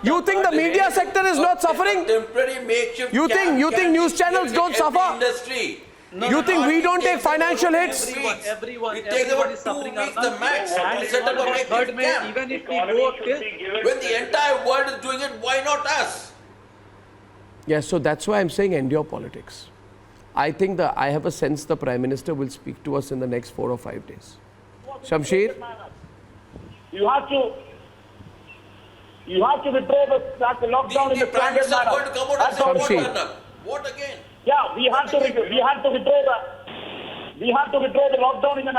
You think the media sector is not suffering? Temporary makeshift You think news channels don't suffer? Industry. You think we don't take financial hits? Everyone It takes about 2 weeks the max to set up a makeshift camp. Even if we go till When the entire world is doing it, why not us? Yes, so that's why I'm saying endure politics. I think I have a sense the Prime Minister will speak to us in the next 4 or 5 days. Shamsher? You have to withdraw the lockdown in the Prime standard Minister is manner. going to come out and That's say, all. Shamsher. What again? Yeah, we have to withdraw the lockdown in a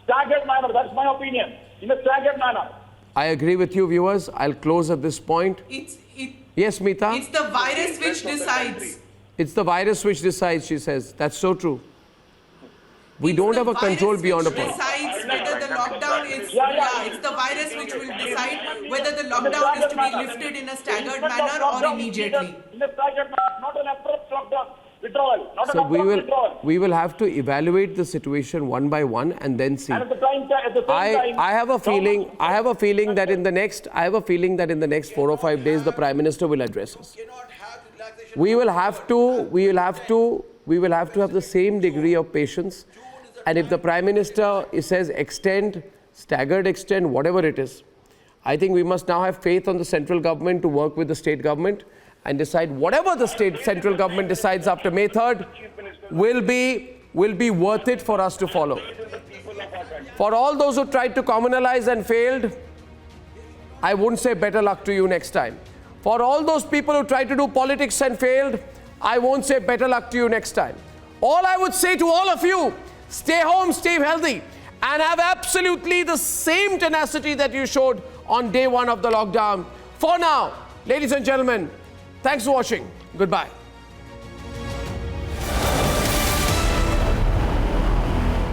staggered manner. That's my opinion. In a staggered manner. I agree with you, viewers. I'll close at this point. Yes, Meeta? It's the virus which decides. It's the virus which decides, she says. That's so true. We don't have a control beyond a point. Decides whether the lockdown is, it's the virus which will decide whether the lockdown is to be lifted in a staggered manner or immediately. In a staggered manner, not an abrupt lockdown. Withdrawal. Not So an abrupt withdrawal. we will have to evaluate the situation one by one and then see. And at the same time, I have a feeling that in the next 4 or 5 days the Prime Minister will address us. We will have to have the same degree of patience, and if the Prime Minister says extend, staggered extend, whatever it is, I think we must now have faith on the central government to work with the state government and decide whatever the central government decides after May 3rd will be worth it for us to follow. For all those who tried to communalize and failed, I wouldn't say better luck to you next time. For all those people who tried to do politics and failed, I won't say better luck to you next time. All I would say to all of you, stay home, stay healthy, and have absolutely the same tenacity that you showed on day 1 of the lockdown. For now, ladies and gentlemen, thanks for watching. Goodbye.